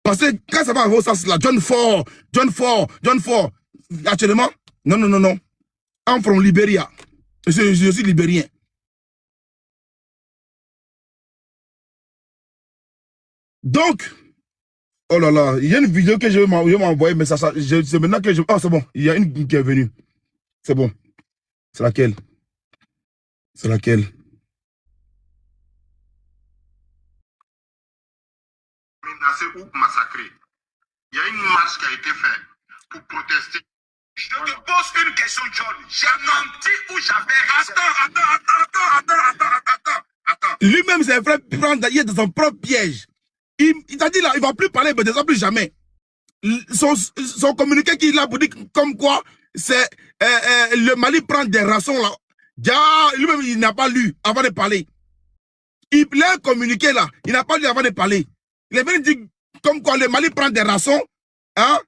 Parce que quand ça va avoir ça, c'est là, John Ford, actuellement, non. I'm from Liberia. Je suis libérien. Donc, oh là là, il y a une vidéo que je vais m'envoyer, mais c'est maintenant que je... Ah, c'est bon, il y a une qui est venue. C'est bon. C'est laquelle? C'est laquelle? Ou massacré. Il y a une marche qui a été faite pour protester. Je te pose une question, John. J'ai menti ou j'avais... Attends. Lui-même, c'est vrai, prendre dans son propre piège. Il t'a dit là, il ne va plus parler, mais déjà plus jamais. Son communiqué qu'il a pour dire comme quoi, c'est le Mali prend des rançons là. Lui-même, il n'a pas lu avant de parler. Il a communiqué là, il n'a pas lu avant de parler. Il est venu dire comme quoi le Mali prend des rançons, hein,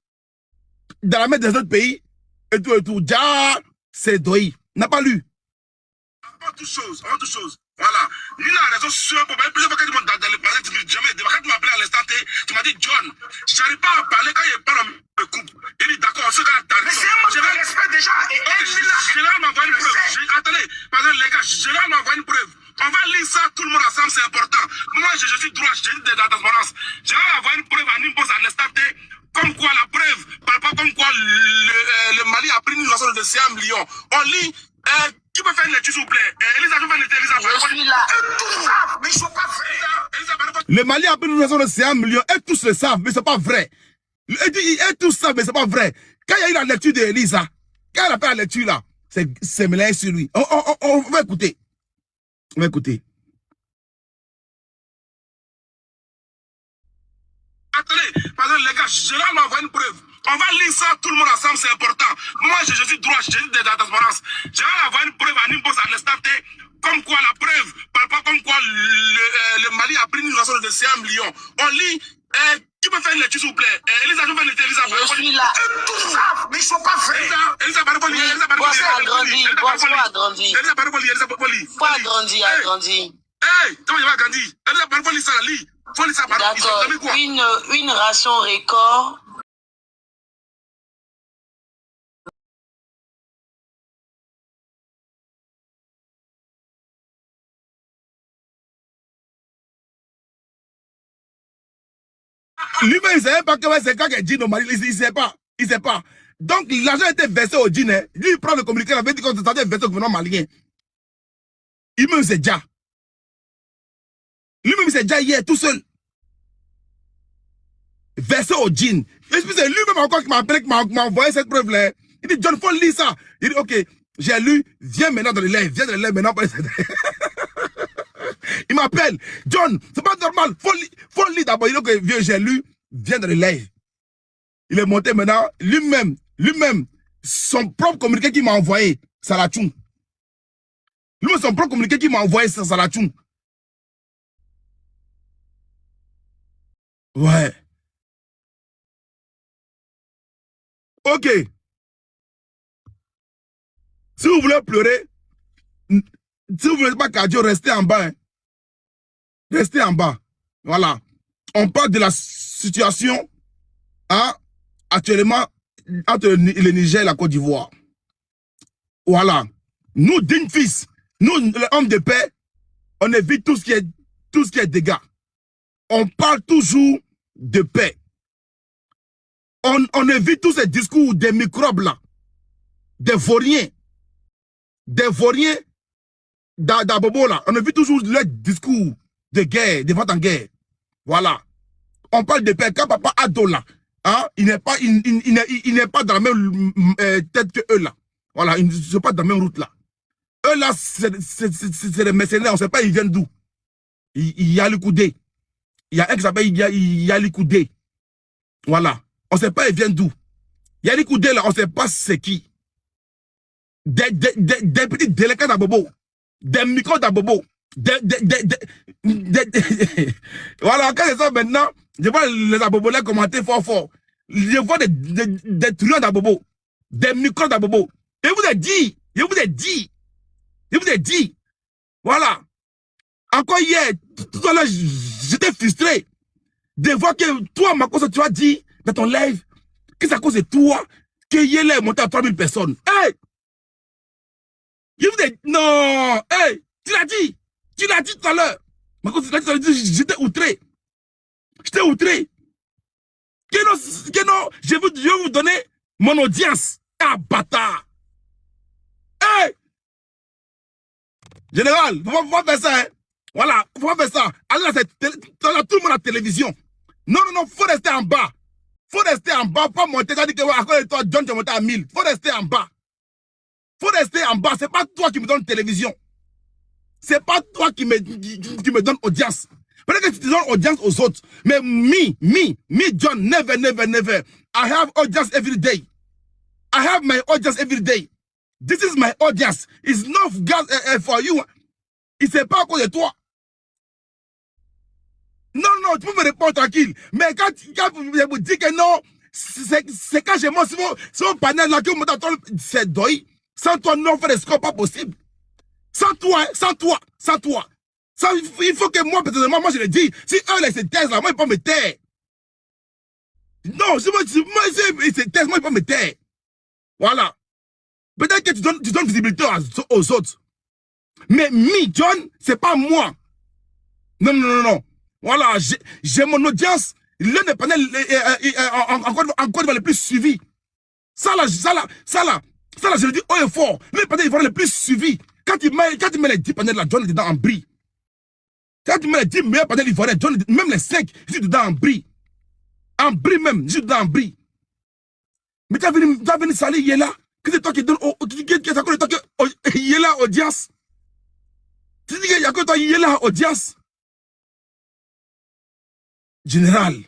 dans la main des autres pays, et tout. C'est doï. Il n'a pas lu. Avant toute chose. Voilà. Lui, il a raison sur un problème. Plusieurs fois que tu m'as dans le palais, jamais. Quand tu m'as appelé à l'instant, tu m'as dit, John, j'arrive pas à parler quand il parle, on me coupe. Il dit, d'accord, on se regarde. Mais c'est un manque de respect déjà. Et Gérald m'a envoyé une preuve. Attendez, pardon, les gars, Gérald m'a envoyé une preuve. On va lire ça tout le monde ensemble, c'est important. Moi, je suis droit, je dis de la transparence. Gérald a envoyé une preuve à Nimbos à l'instant T. Comme quoi la preuve, comme quoi le Mali a pris une rançon de 100 millions. On lit. Qui peut faire une lecture, s'il vous plaît? Elisa, je fais une lecture. Je suis là. Tout ça, mais ils sont pas vrais. Le Mali a pris une rançon de 100 millions. Et tous le savent, mais c'est pas vrai. Et tous savent, mais c'est pas vrai. Quand il y a eu la lecture d'Elisa, quand elle a fait la lecture là, c'est mélangé sur lui. On va écouter. On va écouter. Attendez, pardon, les gars, Gérald m'a envoyé une preuve. On va lire ça tout le monde ensemble, c'est important. Moi, je suis droit, je dis de la transparence. Gérald a envoyé une preuve à Nimbos à l'instant T. Comme quoi la preuve, comme quoi le Mali a pris une rançon de 100 millions. On lit. Qui peut faire une lecture, s'il vous plaît? Elisa, je fais une lecture. Je suis là. Tout ça, mais ils sont pas vrais. Elisa, Bonsoir, agrandi. Elisa, Pas agrandi. Hey, comment il va grandir? Elisa, faut lire ça, lis. Faut lire ça, d'accord. Une ration record. Lui-même, il ne savait pas que c'est quand il dit au Mali, il ne sait pas. Donc, l'argent a été versé au djinn. Lui, il prend le communiqué, il avait dit qu'on s'était versé au gouvernement malien. Lui-même, c'est déjà. Lui-même, c'est déjà hier, tout seul. Versé au djinn. C'est lui-même encore qui m'a appelé, qui m'a envoyé cette preuve-là. Il dit, John, faut lire ça. Il dit, ok, j'ai lu, viens maintenant dans les lives. Viens dans les lives maintenant. Il m'appelle, John, c'est pas normal, faut lire d'abord. Il dit, ok, viens, j'ai lu, viens dans les lives. Il est monté maintenant, lui-même, son propre communiqué qu'il m'a envoyé, Salatoum. Lui-même, son propre communiqué qu'il m'a envoyé, Salatoum. Ouais. Ok. Si vous voulez pleurer, si vous voulez pas cardio, restez en bas. Hein. Restez en bas. Voilà. On parle de la situation hein, actuellement entre le Niger et la Côte d'Ivoire. Voilà. Nous, dignes fils, nous, les hommes de paix, on évite tout ce qui est dégâts. On parle toujours de paix. On évite tous ces discours des microbes là, des vauriens d'Abobo là. On évite toujours le discours de guerre, de vente en guerre. Voilà. On parle de paix. Quand papa Ado là, hein, il n'est pas dans la même tête que eux là. Voilà, ils ne sont pas dans la même route là. Eux là, c'est des mercenaires, on ne sait pas ils viennent d'où. Il y a le coudé. Il y a un qui s'appelle il y a le coudé. Voilà. On ne sait pas ils viennent d'où. Il y a les coudés là, on ne sait pas c'est qui. Des petits délinquants d'Abobo. Des micros d'Abobo. Voilà, quand ils sont maintenant, je vois les Abobolais commenter fort. Je vois des truands d'Abobo. Des micros d'Abobo. Je vous ai dit. Voilà. Encore hier, tout à l'heure, j'étais frustré. de voir que toi, Makoso, tu as dit dans ton live que c'est à cause de toi que Yele est monté à 3000 personnes. Hey! Non! Hey! Tu l'as dit! Tu l'as dit tout à l'heure! Makoso, tu l'as dit, j'étais outré. J'étais outré. Que non, je vais vous donner mon audience. Ah, bâtard! Hey! Général, faut pas faire ça, hein? Voilà, faut pas faire ça. Alors là, tout le monde à la télévision. Non, faut rester en bas. Faut rester en bas, pas monter. T'as dit que à cause de toi, John, tu es monté à 1000. Faut rester en bas. Faut rester en bas. C'est pas toi qui me donne télévision. C'est pas toi qui me donne audience. Peut-être que tu te donnes audience aux autres. Mais me, John, never. I have audience every day. I have my audience every day. This is my audience. It's not for you. Il sait pas à cause de toi. Non, tu peux me répondre tranquille. Mais quand je vous dis que non, c'est quand j'ai mon panel là que vous me c'est deuil. Sans toi, non, faire des scores pas possible. Sans toi. Il faut que moi, personnellement, moi je le dis. Si eux, là, se taisent là, moi, ils peuvent me taire. Non, si moi, ils se taisent, moi, ils peuvent me taire. Voilà. Peut-être que tu donnes visibilité aux autres. Mais John, c'est pas moi. Non. Voilà, j'ai mon audience. L'un des panels encore les plus suivis. Ça là, je le dis haut et fort. L'un des panels les plus suivis. Quand il met les 10 panels là, John est dedans en brie. Quand il met les 10 meilleurs panels ivoiriens, John, même les 5, je suis dedans en brie. En brie même, je suis dedans en brie. Mais tu as venu salir Yela. Que c'est toi qui donne, c'est à cause de toi que Yela audience. Tu dis qu'il y a que toi Yela audience. Général,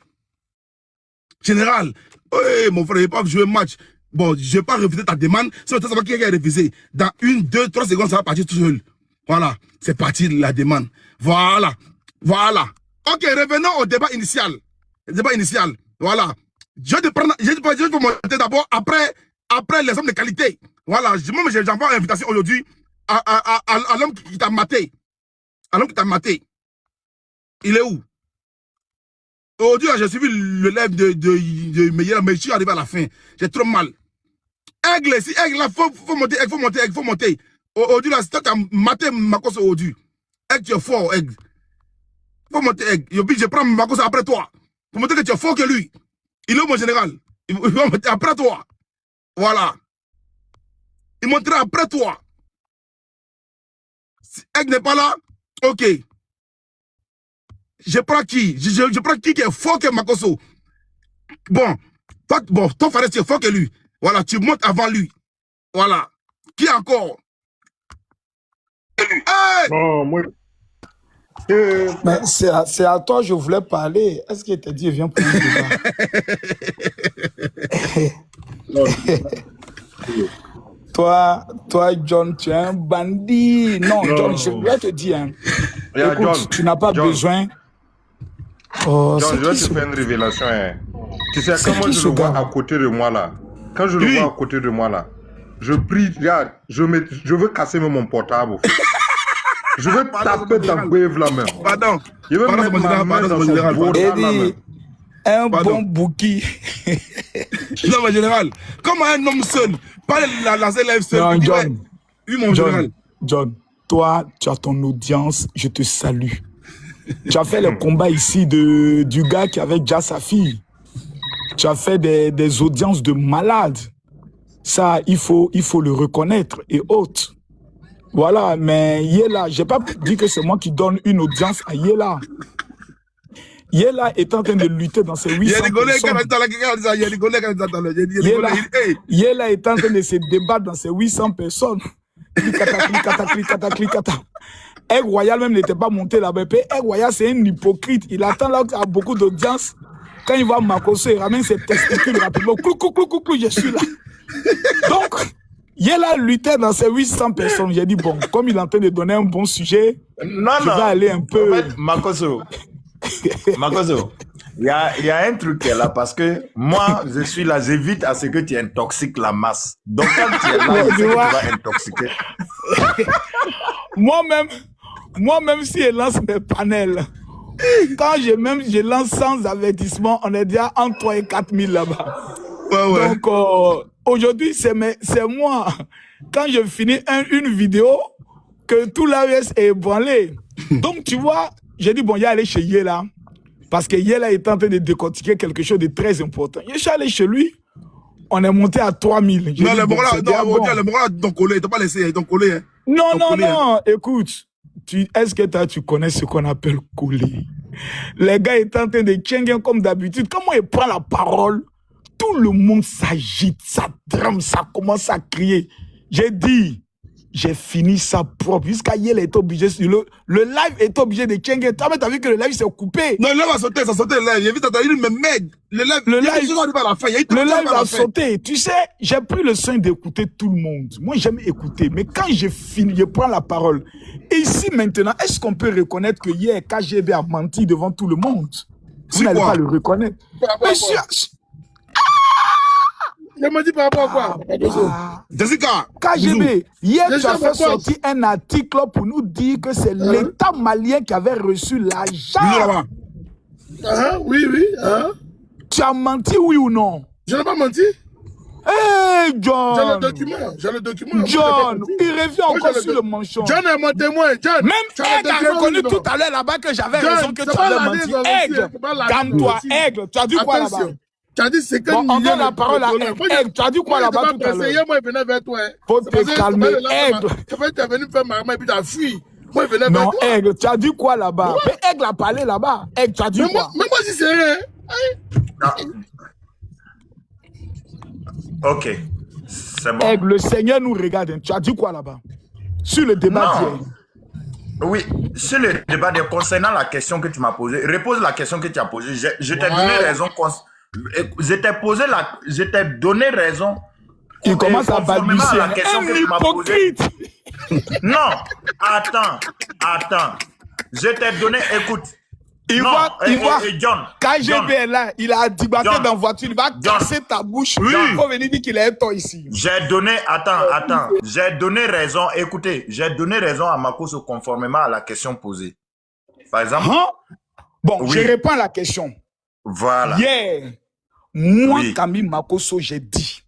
oui, mon frère, il n'a pas joué match. Bon, je ne vais pas refuser ta demande. Si tu sais qui a refusé, dans 1, 2, 3 secondes, ça va partir tout seul. Voilà, c'est parti la demande. Voilà. Ok, revenons au débat initial. Voilà. Je vais monter d'abord, après les hommes de qualité. Voilà, j'envoie une invitation aujourd'hui à l'homme qui t'a maté. Il est où? Aujourd'hui, j'ai suivi le live de Meyer, mais je suis arrivé à la fin. J'ai trop mal. Aigle, si Aigle, là, faut monter. Aujourd'hui, là, c'est toi qui as maté Makos aujourd'hui. Aigle, tu es fort, Aigle. Faut monter, Aigle. Je prends Makos après toi. Pour montrer que tu es fort que lui. Il est où, mon général? Il va monter après toi. Voilà. Il montera après toi. Si Aigle n'est pas là, ok. Je prends qui? Je prends qui est fort que Makoso. Bon, toi, Fares, tu es fort que lui. Voilà, tu montes avant lui. Voilà. Qui encore? Hey! Bon, moi... Mais c'est à toi je voulais parler. Est-ce qu'il t'a dit viens pour le débat? Toi, John, tu es un bandit. Non, John, je voulais te dire. Hein. Écoute, John, tu n'as pas besoin. Oh, John, je vais te faire une révélation. Hein. Tu sais, quand moi je le vois à côté de moi là, je prie, regarde, je veux casser même mon portable. Je veux taper ta wave là même. Pardon. Je veux mettre ma main dans son bord là même. Un bon bouki. Non, mais général, comment un homme seul parle la live seul? Non, John. Oui, mon général. John, toi, tu as ton audience, je te salue. Tu as fait le combat ici du gars qui avait déjà sa fille. Tu as fait des audiences de malades. Ça, il faut le reconnaître et autres. Voilà, mais Yela, je n'ai pas dit que c'est moi qui donne une audience à Yela. Yela est en train de lutter dans ses 800 personnes. Yela est en train de se débattre dans ses 800 personnes. Clicata. Egg Royal même n'était pas monté là-bas. Egg Royal, c'est un hypocrite. Il attend là qu'il y a beaucoup d'audience. Quand il va à Makoso, il ramène ses testicules rapidement. Clou, je suis là. Donc, Yela luttait dans ces 800 personnes. J'ai dit, bon, comme il est en train de donner un bon sujet, je vais aller un peu... En fait, Makoso, il y a un truc là, parce que moi, je suis là, j'évite à ce que tu intoxiques la masse. Donc, quand tu es là, je sais que tu vas intoxiquer. Moi-même, si elle lance mes panels, Quand je lance sans avertissement, on est déjà entre 3 et 4 000 là-bas. Ouais. Donc, aujourd'hui, c'est moi. Quand je finis une vidéo, que tout l'AES est ébranlé. Donc, tu vois, j'ai dit, bon, il y a aller chez Yela. Parce que Yela est en train de décortiquer quelque chose de très important. Je suis allé chez lui. On est monté à 3 000. Non, le moral, donc collé. Il t'a pas laissé, ils t'ont collé. Hein. Non. Écoute, est-ce que tu connais ce qu'on appelle coller? Les gars étaient en train de tchenguer comme d'habitude. Comment il prend la parole? Tout le monde s'agite, ça tremble, ça commence à crier. J'ai dit, j'ai fini ça propre. Jusqu'à hier, il est obligé, le live est obligé de tchenguer. Toi, mais t'as vu que le live s'est coupé. Non, le live a sauté, ça a sauté le live. J'ai vu, t'as dit, mais mec, le live a sauté. Tu sais, j'ai pris le soin d'écouter tout le monde. Moi, j'aime écouter. Mais quand j'ai fini, je prends la parole. Et ici, maintenant, est-ce qu'on peut reconnaître que hier, KGB a menti devant tout le monde? Vous n'allez pas le reconnaître. Monsieur... Je me dis par rapport à quoi? Jessica, KGB, hier tu as fait sortir un article pour nous dire que c'est l'État malien qui avait reçu l'argent. Oui. Tu as menti, oui ou non? Je n'ai pas menti. Hey, John! J'ai le document. John, il revient encore sur le manchon. John est mon témoin. John, même Aigle a reconnu tout à l'heure là-bas que j'avais raison que tu avais menti. Aigle, calme-toi, Aigle, tu as dit quoi là-bas? Tu as dit c'est que on donne la parole à Aigle. Tu as dit quoi là-bas tout à l'heure? Moi, il venait vers toi. Faut te calmer, Aigle. Tu es venu faire marrant et puis tu as fui. Moi, il venait vers non, toi. Aigle, tu as dit quoi là-bas? Aigle a parlé là-bas. Aigle, tu as dit quoi? Mais moi, si c'est rien. Ok, c'est bon. Aigle, le Seigneur nous regarde. Tu as dit quoi là-bas? Sur le débat d'hier. Oui, sur le débat d'hier, concernant la question que tu m'as posée, repose la question que tu as posée. Je t'ai donné raison. Je t'ai donné raison. Il commence à balbutier. La question que tu m'as posée. Non, attends. Je t'ai donné, écoute. Il voit, John, KGB est là, il a dibattu dans la voiture, il va casser ta bouche. Il faut venir dire qu'il est un temps ici. J'ai donné, attends, j'ai donné raison, écoutez, j'ai donné raison à Makosso conformément à la question posée. Par exemple. Bon, je réponds à la question. Voilà. Hier, moi, Camille Makosso, j'ai dit,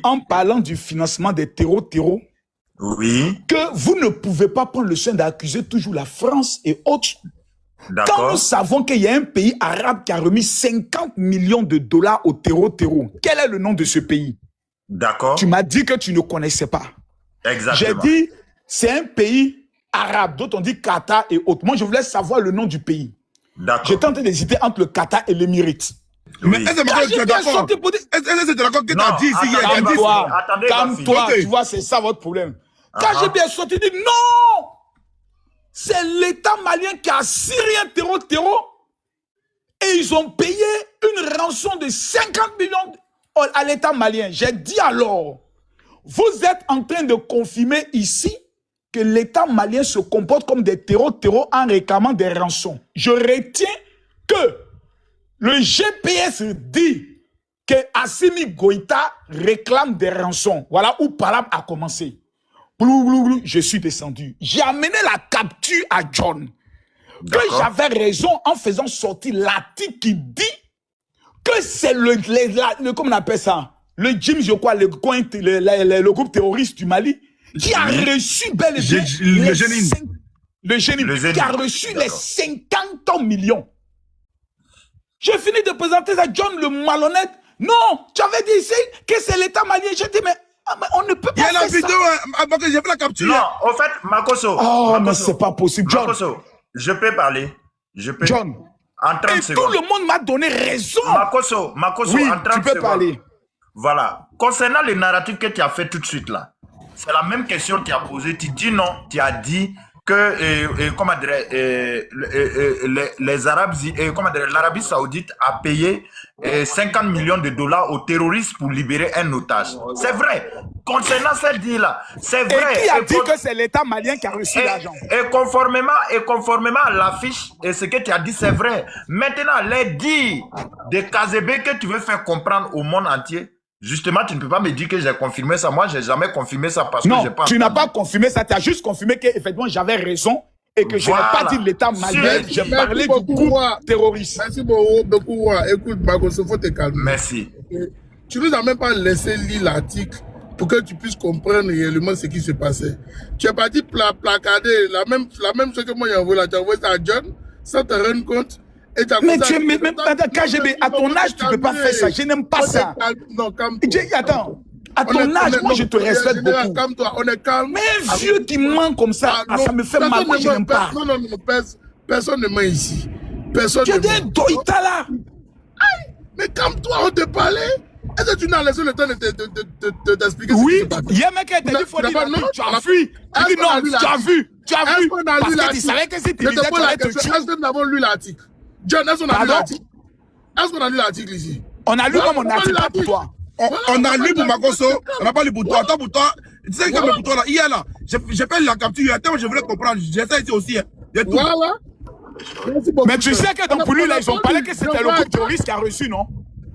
en parlant du financement des terreaux, que vous ne pouvez pas prendre le soin d'accuser toujours la France et autres. Quand nous savons qu'il y a un pays arabe qui a remis 50 millions de dollars au terreau, quel est le nom de ce pays? D'accord. Tu m'as dit que tu ne connaissais pas. Exactement. J'ai dit, c'est un pays arabe, d'autres on dit Qatar et autres. Moi, je voulais savoir le nom du pays. D'accord. J'étais en train d'hésiter entre le Qatar et l'Émirate. Mais est-ce que tu es d'accord? Est-ce que tu es d'accord que tu as dit ici hier? Calme-toi, tu vois, c'est ça votre problème. Quand j'ai bien sorti, dit non! C'est l'État malien qui a assuré un terreau et ils ont payé une rançon de 50 millions à l'État malien. J'ai dit alors, vous êtes en train de confirmer ici que l'État malien se comporte comme des terreaux en réclamant des rançons. Je retiens que le GPS dit que Assimi Goïta réclame des rançons. Voilà où Palab a commencé. Je suis descendu. J'ai amené la capture à John. Que j'avais raison en faisant sortir l'article qui dit que c'est comment on appelle ça? Le Jim, je crois, le groupe terroriste du Mali, qui a reçu bel et bien le Génine, qui a reçu les 50 millions. J'ai fini de présenter ça à John le malhonnête. Non, tu avais dit ici que c'est l'État malien. J'ai dit, mais on ne peut pas faire ça. Il y a la vidéo, j'ai fait la capture. Non, au fait, Makosso. Mais c'est pas possible. John. Makosso, je peux parler. John. En 30 secondes. Tout le monde m'a donné raison. Makosso, oui, en 30 secondes. Tu peux parler. Voilà. Concernant le narratif que tu as fait tout de suite là, c'est la même question que tu as posée. Tu dis non, tu as dit que comment les Arabes, l'Arabie Saoudite a payé 50 millions de dollars aux terroristes pour libérer un otage. C'est vrai. Concernant cette dit-là, c'est vrai. Et qui a dit que c'est l'État malien qui a reçu l'argent? Et conformément à l'affiche et ce que tu as dit, c'est vrai. Maintenant, les dits de KGB que tu veux faire comprendre au monde entier, justement, tu ne peux pas me dire que j'ai confirmé ça. Moi, je n'ai jamais confirmé ça parce que j'ai pas... Non, tu n'as pas confirmé ça. Tu as juste confirmé qu'effectivement, j'avais raison et que je n'ai pas dit l'État malien, j'ai parlé du groupe terroriste. Merci beaucoup. Écoute, Makoso, faut te calmer. Merci. Tu nous as même pas laissé lire l'article pour que tu puisses comprendre réellement ce qui se passait. Tu es parti placarder la même chose que moi j'ai envoyé là. Tu as envoyé ça à John sans te rendre compte. Et Mais tu es même pas dans KGB. À ton âge, tu ne peux pas faire ça. Je n'aime pas ça. Non, calme. Attends. À ton âge, moi, je te respecte beaucoup. Calme-toi, on est calme. Mais un vieux qui ment comme ça, ça me fait mal. Moi, je n'aime pas. Non, personne ne ment ici. Personne Tu ne es des ment. doïtas là. Mais calme-toi, on te parlait. Est-ce que tu n'as laissé le temps de t'expliquer Oui, ce qui s'est passé? il y a un mec qui a dit faut dire, tu as fui. Il dit non, tu as vu. Parce que tu savais que si tu lisais, tu allais te tuer. Est-ce que nous avons lu l'article? John, est-ce qu'on a lu l'article? Est-ce qu'on a lu l'article ici? On a lu comme on a dit pas pour toi. On a lu pour Makoso, on n'a pas lu pour toi. Attends, pour toi, tu sais que pour toi là, hier là, j'ai fait la capture, hier, je voulais comprendre, j'essaie ici aussi. Voilà. Mais tu sais que donc pour lui là, ils ont parlé que c'était le groupe terroriste qui a reçu, non?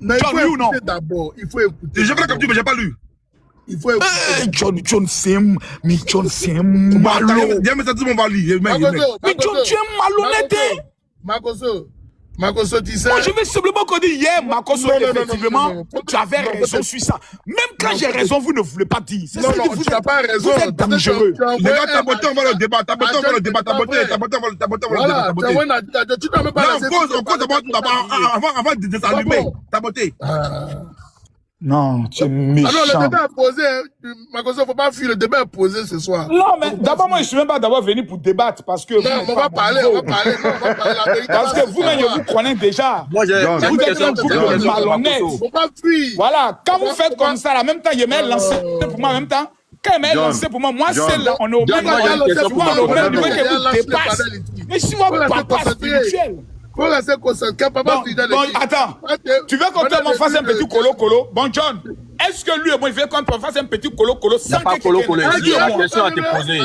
Mais il faut écouter d'abord, il faut écouter. J'ai fait la capture, mais j'ai pas lu. Il faut écouter. John c'est un malot. Dis-moi ça, on va lire. Mais John, tu es malhonnête. Makoso, tu sais. Moi, je vais simplement qu'on dit hier, Makoso, effectivement, tu avais raison sur ça. Même quand j'ai raison, vous ne voulez pas dire. Non, tu n'as pas raison. Vous êtes dangereux. Les gars, taboté, on va le débat. Taboté, on va le débat. Taboté, on va le débat. Tu n'as même pas laissé. On cause avant de s'allumer. Taboté. Non, tu es méchant. Alors, le débat est posé. Makoso, il ne faut pas fuir. Le débat est posé ce soir. Non, mais d'abord, moi, je ne suis même pas d'abord venu pour débattre parce que. Non, on va parler. Parce que vous-même, je vous connais déjà. Moi, j'ai Vous êtes un couple de malhonnêtes. Il ne faut pas fuir. Voilà, quand vous faites comme ça, en même temps, il m'a lancé pour moi en même temps. Quand il m'a lancé pour moi, c'est là, on est au même niveau que vous dépasse. Mais si vous papa spirituel. Faut laisser concentrer. Papa, bon, attends. Tu veux qu'on te fasse un petit colo-colo? Bon, John, est-ce que lui et moi, il veut qu'on te fasse un petit colo-colo sans que colo-colo. Il y a une question à te poser.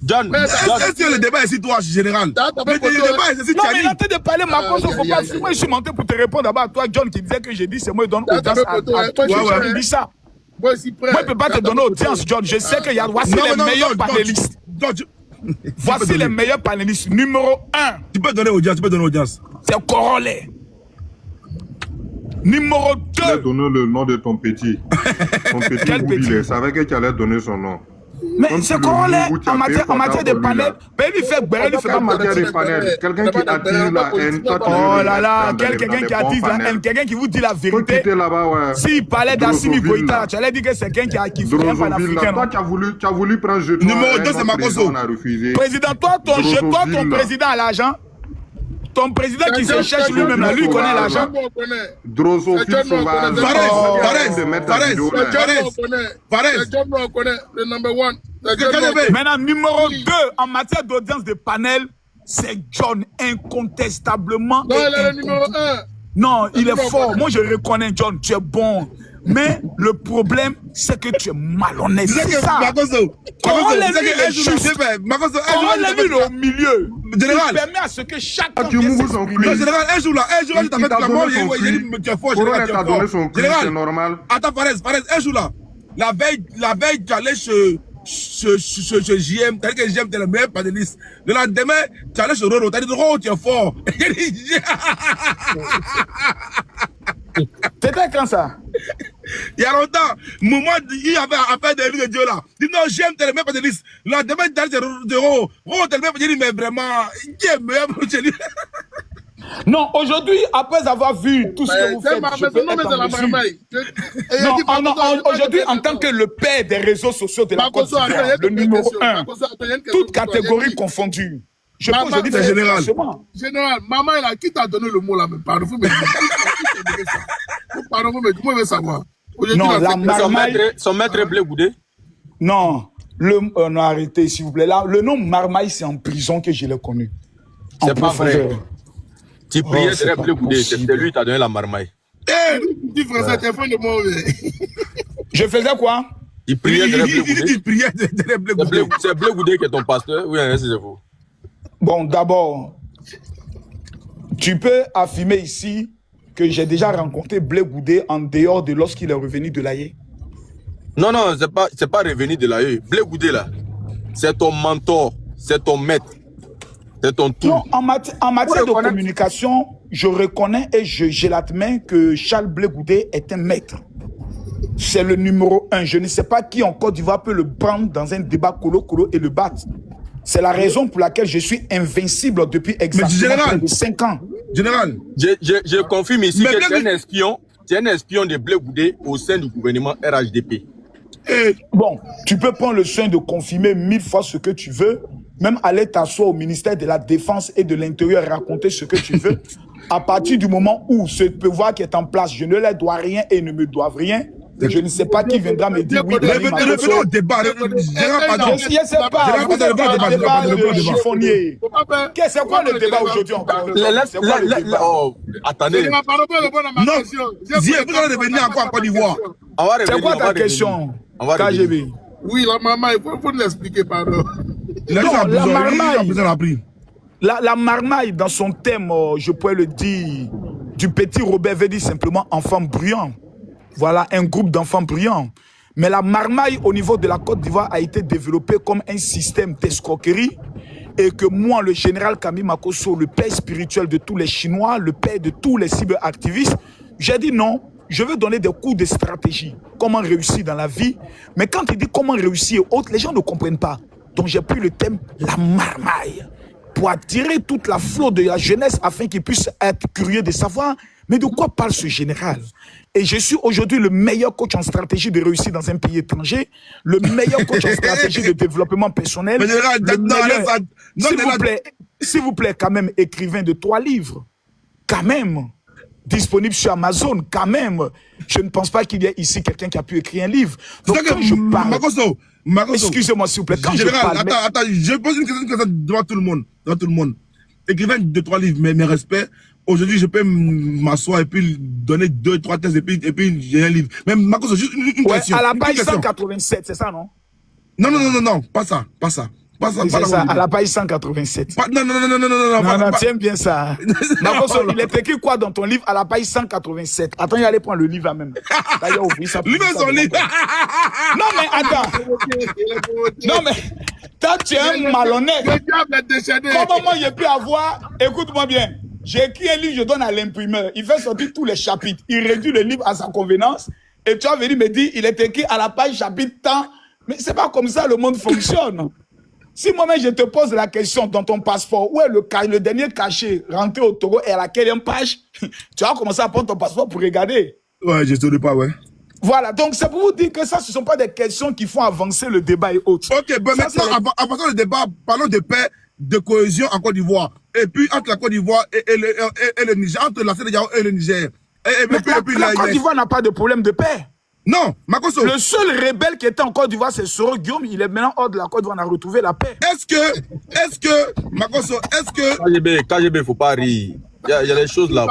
John, est-ce que le débat est ici, toi, général? Le débat est ici, non, mais arrêtez de parler, Makoso, faut pas fumer. Moi, je suis monté pour te répondre d'abord à toi, John, qui disait que j'ai dit, c'est moi, il donne audience à toi. Je dis ça. Moi, je ne peux pas te donner audience, John. Je sais qu'il y a voici les meilleurs panélistes. Voici les meilleurs panélistes. Numéro 1. Tu peux donner audience, C'est Corolé. Numéro 2. Tu as donné le nom de ton petit. Ton petit Goubile. Je savais que tu allais donner son nom. Mais c'est Corolé en matière de panel. Mais il fait pas matière de panel. Quelqu'un qui attire la haine. Oh là là, quelqu'un qui attire la haine. Quelqu'un qui vous dit la vérité. S'il parlait d'Assimi Goïta, tu allais dire que c'est quelqu'un qui fait un panafricain. Toi, tu as voulu prendre jeton. Numéro 2, c'est Makoso. Président, toi, ton président a l'argent. Ton président qui se cherche lui-même là, lui, il connaît l'argent. Drosophile sauvage. Maintenant, numéro 2, en matière d'audience de panel, c'est John, incontestablement. Non, il est le numéro 1. Non, il est fort. Moi, je reconnais John, tu es bon. Mais le problème, c'est que tu es malhonnête. C'est ça. Comment l'a vu au milieu? Général. Il permet à ce que chacun vienne s'exprimer. Général, un jour, il t'a fait la mort, il dit, tu es fort, général, tu es fort. Général, attends, Fares, un jour là, la veille, tu allais chez JM, t'as dit que JM, t'es le meilleur panéliste. Le lendemain, tu allais chez Roro, t'as dit, Roro, tu es fort. C'était quand ça? Il y a longtemps, moment, il y avait affaire de lui de Dieu là. Il dit non, j'aime, t'es le meilleur panéliste. Le lendemain, tu allais chez Roro, Roro, t'es le meilleur panéliste, mais vraiment, qui est meilleur panéliste? Non, aujourd'hui, après avoir vu tout ce que vous faites, je peux être en mesure. Aujourd'hui, en tant que le père des réseaux sociaux de la Côte d'Ivoire, le numéro 1, toute catégorie confondue. Je peux aujourd'hui faire général. Général, maman, qui t'a donné le mot là, mais pardon, vous me dites. Pardon, vous me dites, moi, je veux savoir. Non, la marmaille. Son maître est Blé Goudé. Non, non, arrêtez, s'il vous plaît. Là, le nom Marmaille, c'est en prison que je l'ai connu. C'est pas vrai. Tu priais de Blé Goudé, c'était lui qui t'a donné la marmaille. Tu faisais tes fois le mot. Je faisais quoi? Tu priais de Blé Goudé. Tu priais de Blé Goudé. C'est Blé Goudé qui est ton pasteur? Oui, c'est vous. Bon, d'abord, tu peux affirmer ici que j'ai déjà rencontré Blé Goudé en dehors de lorsqu'il est revenu de l'Aïe. Non, c'est pas revenu de l'Aïe. Blé Goudé, là, c'est ton mentor. c'est ton maître. C'est ton tout. Non, en matière de communication, je reconnais et je l'admets que Charles Blé Goudé est un maître. C'est le numéro 1. Je ne sais pas qui en Côte d'Ivoire peut le prendre dans un débat colo-colo et le battre. C'est la raison pour laquelle je suis invincible depuis exactement près de 5 ans. Général. Je confirme ici que tu es un espion de Blé Goudé au sein du gouvernement RHDP. Bon, tu peux prendre le soin de confirmer 1000 fois ce que tu veux, même aller t'asseoir au ministère de la Défense et de l'Intérieur et raconter ce que tu veux. À partir du moment où ce pouvoir qui est en place, je ne leur dois rien et ne me doivent rien, je ne sais pas qui viendra me dire oui. Revenons au débat. Je ne sais pas. Vous êtes dans le débat de chiffonnier. C'est quoi le débat aujourd'hui encore? Attendez. Non, Zie, vous allez revenir encore en Côte d'Ivoire. C'est quoi ta question, KGB? Oui, la maman, il faut nous expliquer, pardon. La marmaille, dans son thème, je pourrais le dire, du petit Robert veut dire simplement enfant bruyant. Voilà, un groupe d'enfants bruyants. Mais la marmaille au niveau de la Côte d'Ivoire a été développée comme un système d'escroquerie et que moi, le général Camille Makosso, le père spirituel de tous les Chinois, le père de tous les cyberactivistes, j'ai dit non, je veux donner des cours de stratégie, comment réussir dans la vie. Mais quand il dit comment réussir et autres, les gens ne comprennent pas. Donc j'ai pris le thème la marmaille pour attirer toute la flotte de la jeunesse afin qu'ils puissent être curieux de savoir mais de quoi parle ce général? Et je suis aujourd'hui le meilleur coach en stratégie de réussir dans un pays étranger, le meilleur coach en stratégie de développement personnel. S'il vous plaît, quand même, écrivain de 3 livres, quand même, disponible sur Amazon, quand même. Je ne pense pas qu'il y ait ici quelqu'un qui a pu écrire un livre. Donc quand je parle... Excusez-moi s'il vous plaît. Quand général, je parle, attends, je pose une question devant tout le monde. Écrivain de 3 livres, mes respects. Aujourd'hui, je peux m'asseoir et puis donner 2-3 thèses et puis j'ai un livre. Mais Makosso, juste une question. À la page 187, c'est ça, non? Non, pas ça. C'est ça, à la page 187. Non, tiens bien ça. Makosso, il est écrit quoi dans ton livre à la page 187? Attends, il allait prendre le livre là même. D'ailleurs, ouvrir ça. Lui son livre. Non, mais attends. Non, mais toi, tu es un malhonnête. Comment moi, j'ai pu avoir... Écoute-moi bien. J'ai écrit un livre, je donne à l'imprimeur. Il fait sortir tous les chapitres. Il réduit le livre à sa convenance. Et tu as venu me dire, il est écrit à la page chapitre tant. Mais c'est pas comme ça le monde fonctionne. Si moi-même je te pose la question dans ton passeport, où est le dernier cachet rentré au Togo et à la quelle page, tu vas commencer à prendre ton passeport pour regarder. Ouais, je ne sais pas, ouais. Voilà, donc c'est pour vous dire que ça, ce ne sont pas des questions qui font avancer le débat et autres. Ok, ben maintenant, avançons le débat, parlons de paix, de cohésion en Côte d'Ivoire. Et puis entre la Côte d'Ivoire et le Niger, entre la Sénégal et le Niger. La Côte d'Ivoire n'a pas de problème de paix. Non, Makosso. Le seul rebelle qui était en Côte d'Ivoire, c'est Soro Guillaume. Il est maintenant hors de la Côte d'Ivoire, on a retrouvé la paix. Est-ce que, Makosso, KGB, faut pas rire. Il y a des choses là,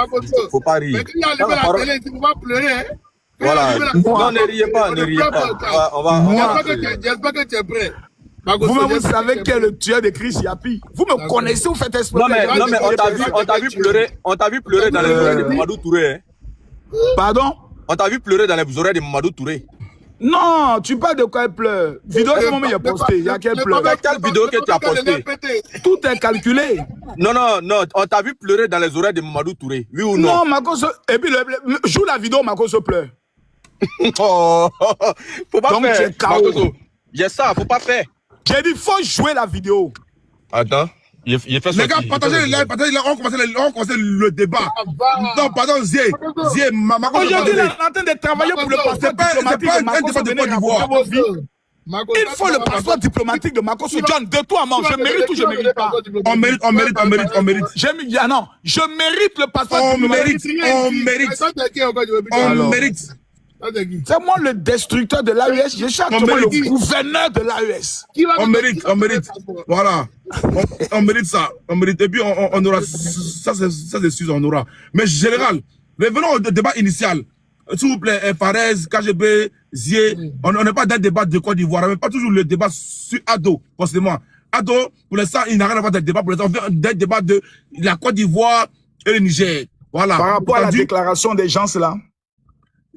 faut pas rire. Mais quand il y a la télé, tu ne peux pas pleurer, hein. Voilà, non, ne riez pas. J'espère que tu es prêt. Vous savez quel est le tueur de Chris Yapi. Vous me connaissez, vous faites esprit. Non, mais on t'a vu pleurer dans les oreilles de Mamadou Touré. Hein? Pardon? On t'a vu pleurer dans les oreilles de Mamadou Touré. Non, tu parles de quoi il pleure? Vidéo que moment il a posté, il y a quel pleure? Quelle vidéo que tu as postée? Tout est calculé. Non, on t'a vu pleurer dans les oreilles de Mamadou Touré, oui ou non? Non, Makosso, et puis joue la vidéo, Makosso pleure. Oh, faut pas donc, faire. Makosso, j'ai ça, faut pas faire. J'ai dit, faut jouer la vidéo. Attends, il fait les gars, partagez le live, on commence le débat. Non, pardon, Zie, aujourd'hui, on est en train de travailler pour le passeport diplomatique de Makosso de Côte d'Ivoire. Il faut le passeport diplomatique de Makosso. John, de toi, moi, je mérite ou je mérite pas? On mérite. Non, je mérite le passeport diplomatique. On mérite. C'est moi le destructeur de l'AES, je suis actuellement le gouverneur de l'AES. On mérite. Voilà. On mérite ça. Et puis on aura ça c'est sûr, on aura. Mais général, revenons au débat initial. S'il vous plaît, Farez, KGB, Zie, on n'est pas dans le débat de Côte d'Ivoire, mais pas toujours le débat sur Ado, forcément. Ado, pour l'instant, il n'a rien à voir avec le débat. Pour l'instant, on fait un débat de la Côte d'Ivoire et le Niger. Voilà. Par rapport à la déclaration des gens, là.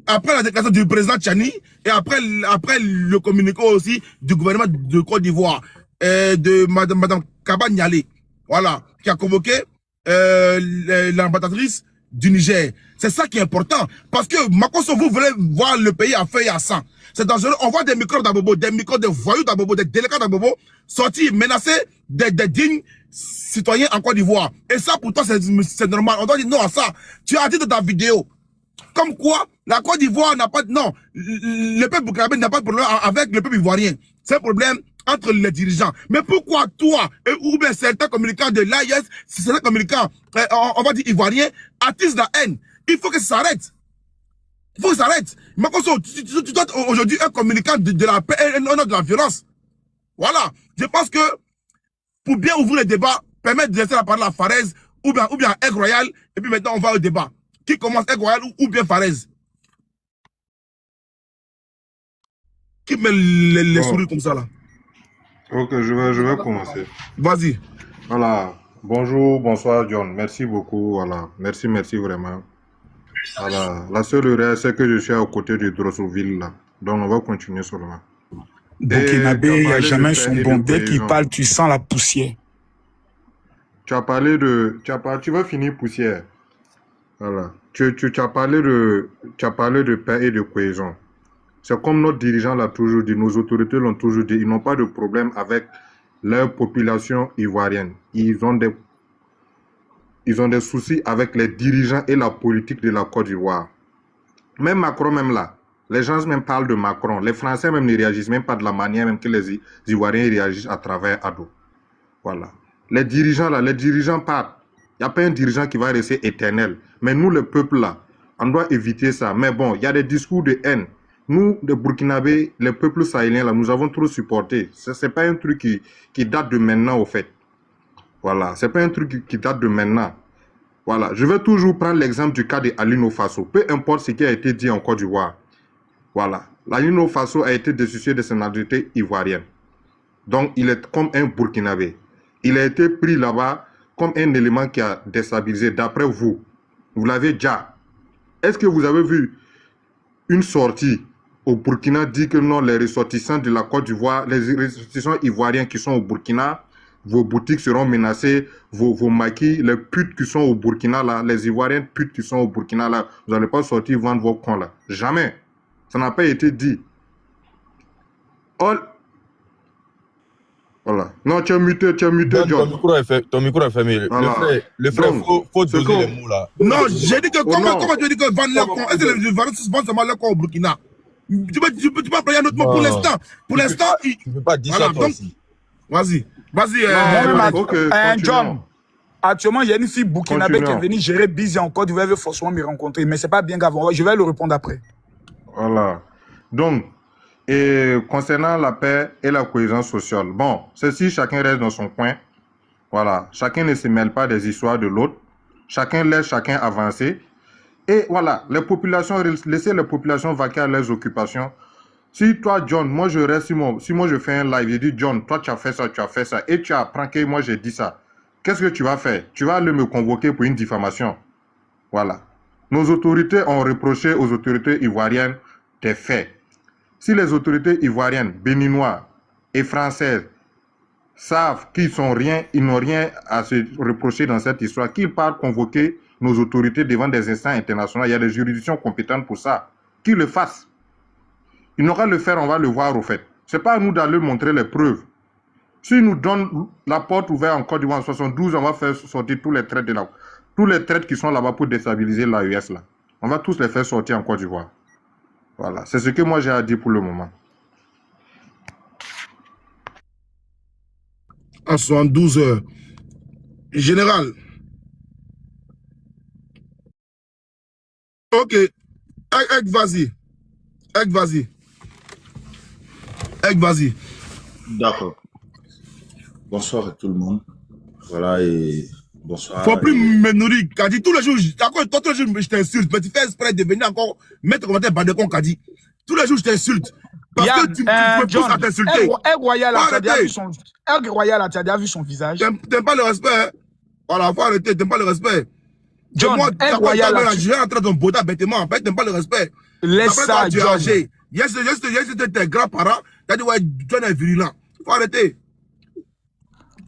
Après la déclaration du président Tchani et après le communiqué aussi du gouvernement de Côte d'Ivoire. de Madame Kabanyale, voilà, qui a convoqué l'ambassadrice du Niger. C'est ça qui est important. Parce que Makosso, vous voulez voir le pays à feu et à sang. C'est dangereux. On voit des micros d'Abobo, des micros de voyous d'Abobo, des délégués d'Abobo sortir, menacer des dignes citoyens en Côte d'Ivoire. Et ça, pour toi, c'est normal. On doit dire non à ça. Tu as dit dans ta vidéo. Comme quoi, la Côte d'Ivoire n'a pas de... Non, le peuple burkinabé n'a pas de problème avec le peuple ivoirien. C'est un problème entre les dirigeants. Mais pourquoi toi, ou bien certains communicants de l'AIS, certains communicants, on va dire ivoiriens, attisent la haine? Il faut que ça s'arrête. Il faut que ça s'arrête. Makosso, tu dois être aujourd'hui un communicant de la paix et non de la violence. Voilà. Je pense que pour bien ouvrir le débat, permettre de laisser la parole à Farez ou bien à Egg Royal, et puis maintenant on va au débat. Qui commence, Egg Royal ou bien Farez? Qui met les souris comme ça là? Ok, je vais commencer. Vas-y. Voilà. Bonjour, bonsoir John. Merci beaucoup. Voilà. Merci vraiment. Voilà. La seule erreur, c'est que je suis à côté de Drossoville là. Donc on va continuer seulement. Burkinabé, il n'y a jamais son bon. Dès qu'il parle, tu sens la poussière. Tu as parlé de... Tu vas finir poussière. Voilà. Tu as parlé de paix et de cohésion. C'est comme notre dirigeant l'a toujours dit, nos autorités l'ont toujours dit, ils n'ont pas de problème avec leur population ivoirienne. Ils ont des soucis avec les dirigeants et la politique de la Côte d'Ivoire. Même Macron, même là, les gens même parlent de Macron. Les Français même ne réagissent même pas de la manière même que les Ivoiriens réagissent à travers Ado. Voilà. Les dirigeants là, les dirigeants partent. Il n'y a pas un dirigeant qui va rester éternel. Mais nous, le peuple là, on doit éviter ça. Mais bon, il y a des discours de haine. Nous, les Burkinabés, les peuples sahéliens, là, nous avons trop supporté. Ce n'est pas un truc qui date de maintenant, au fait. Voilà, ce n'est pas un truc qui date de maintenant. Voilà, je vais toujours prendre l'exemple du cas de Alino Faso. Peu importe ce qui a été dit en Côte d'Ivoire. Voilà, Alino Faso a été dissocié de son identité ivoirienne. Donc, il est comme un Burkinabé. Il a été pris là-bas comme un élément qui a déstabilisé. D'après vous, vous l'avez déjà. Est-ce que vous avez vu une sortie au Burkina dit que non, les ressortissants de la Côte d'Ivoire, les ressortissants ivoiriens qui sont au Burkina, vos boutiques seront menacées, vos maquis, les putes qui sont au Burkina là, les Ivoiriens putes qui sont au Burkina là, vous n'allez pas sortir vendre vos cons là. Jamais. Ça n'a pas été dit. Voilà. Non, tu as muté, John. Ton micro est fermé. Voilà. Le frère, faut doser les mots là. Non, j'ai dit que comment tu dis que vendre leur con? Est-ce que les Ivoiriens se vendent seulement leur con au Burkina? Tu peux employer un autre mot pour l'instant. Pour l'instant, tu ne peux pas dire ça toi aussi. Vas-y. John, actuellement, il y a une fille burkinabé qui est venue gérer Busy en Côte d'Ivoire, elle veut forcément me rencontrer, mais c'est pas bien grave, je vais le répondre après. Voilà. Donc, et concernant la paix et la cohésion sociale, bon, ceci, chacun reste dans son coin. Voilà. Chacun ne se mêle pas des histoires de l'autre. Chacun laisse chacun avancer. Et voilà, les populations, laissez les populations vaquer à leurs occupations. Si toi, John, moi je reste, si moi je fais un live, je dis, John, toi tu as fait ça, et tu apprends que moi j'ai dit ça, qu'est-ce que tu vas faire? Tu vas aller me convoquer pour une diffamation. Voilà. Nos autorités ont reproché aux autorités ivoiriennes des faits. Si les autorités ivoiriennes, béninoises et françaises savent qu'ils n'ont rien à se reprocher dans cette histoire, qu'ils partent convoquer nos autorités devant des instances internationales, il y a des juridictions compétentes pour ça, qu'ils le fassent. Ils n'ont qu'à le faire, on va le voir au fait. Ce n'est pas à nous d'aller montrer les preuves. S'ils nous donnent la porte ouverte en Côte d'Ivoire en 72, on va faire sortir tous les traites qui sont là-bas pour déstabiliser l'AES là. On va tous les faire sortir en Côte d'Ivoire. Voilà, c'est ce que moi j'ai à dire pour le moment. En 72 heures. Général. Ok. Vas-y. Vas-y. D'accord. Bonsoir à tout le monde. Voilà, et bonsoir. Faut plus me nourrir, Kadi. Tous les jours, je t'insulte, mais tu fais exprès de venir encore mettre commentaire Badekon, Kadi. Tous les jours, je t'insulte. Parce que tu me pousses à t'insulter. Egg Royal, tu as déjà vu son visage. T'aimes pas le respect, hein? Voilà, faut arrêter, t'aimes pas le respect. John, Egg Royal, je vais entrer dans ton boda bêtement. En fait, t'aimes pas le respect. Laisse ça, John. Yes, tes grands-parents, t'as dit, ouais, John est virulent. Faut arrêter.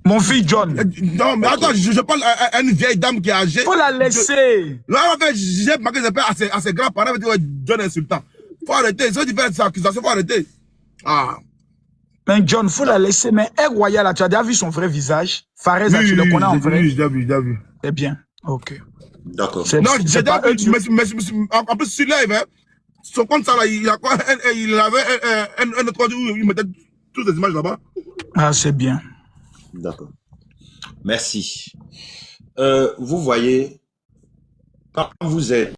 Mon fils John. Non, mais attends, je parle à une vieille dame qui est âgée. Faut la laisser. Là, en fait, j'ai marqué des appels à ses grands-parents, ouais, John insultant. Faut arrêter, si tu fais cette accusation, faut arrêter. Ah. Mais John, faut la laisser. Mais Air Royal, là, tu as déjà vu son vrai visage? Fares, tu le connais en vrai? Oui, j'ai vu. C'est bien. Ok. D'accord. Non, j'ai déjà vu, mais en plus, sur live, hein, son compte, ça, là, il a quoi? Il avait un autre, il mettait toutes les images là-bas. Ah, c'est bien. D'accord. Merci. Vous voyez, quand vous êtes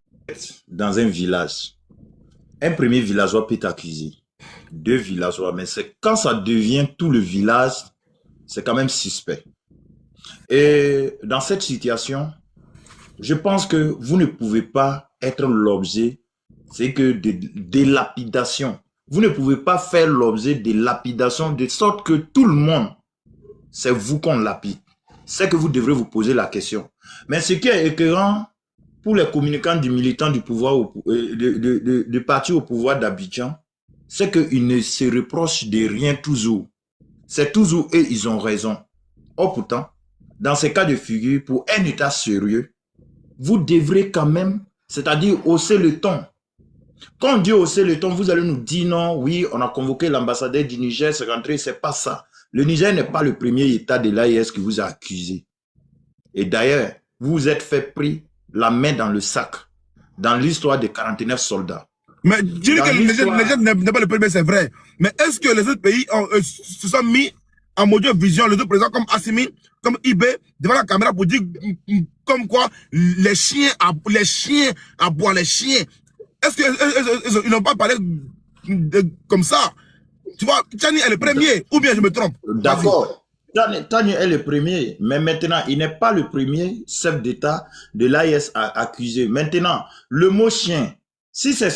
dans un village, un premier villageois peut t'accuser, 2 villageois, mais c'est quand ça devient tout le village, c'est quand même suspect. Et dans cette situation, je pense que vous ne pouvez pas être l'objet, c'est que de lapidation. Vous ne pouvez pas faire l'objet de lapidation de sorte que tout le monde, c'est vous qu'on lapide. C'est que vous devrez vous poser la question. Mais ce qui est écœurant pour les communicants du militant du pouvoir, du parti au pouvoir d'Abidjan, c'est qu'ils ne se reprochent de rien toujours. C'est toujours eux, ils ont raison. Or pourtant, dans ces cas de figure, pour un État sérieux, vous devrez quand même, c'est-à-dire hausser le ton. Quand on dit hausser le ton, vous allez nous dire non, oui, on a convoqué l'ambassadeur du Niger, c'est rentré, c'est pas ça. Le Niger n'est pas le premier État de l'AIS qui vous a accusé. Et d'ailleurs, vous vous êtes fait pris la main dans le sac dans l'histoire des 49 soldats. Mais dis que le Niger n'est pas le premier, c'est vrai. Mais est-ce que les autres pays se sont mis en mode vision, les autres présidents comme Assimi, comme IB, devant la caméra pour dire comme quoi les chiens aboient les chiens. Est-ce qu'ils n'ont pas parlé comme ça? Tu vois, Tchani est le premier, ou bien je me trompe? D'accord. Tchani est le premier, mais maintenant, il n'est pas le premier chef d'État de l'AIS à accuser. Maintenant, le mot chien, si c'est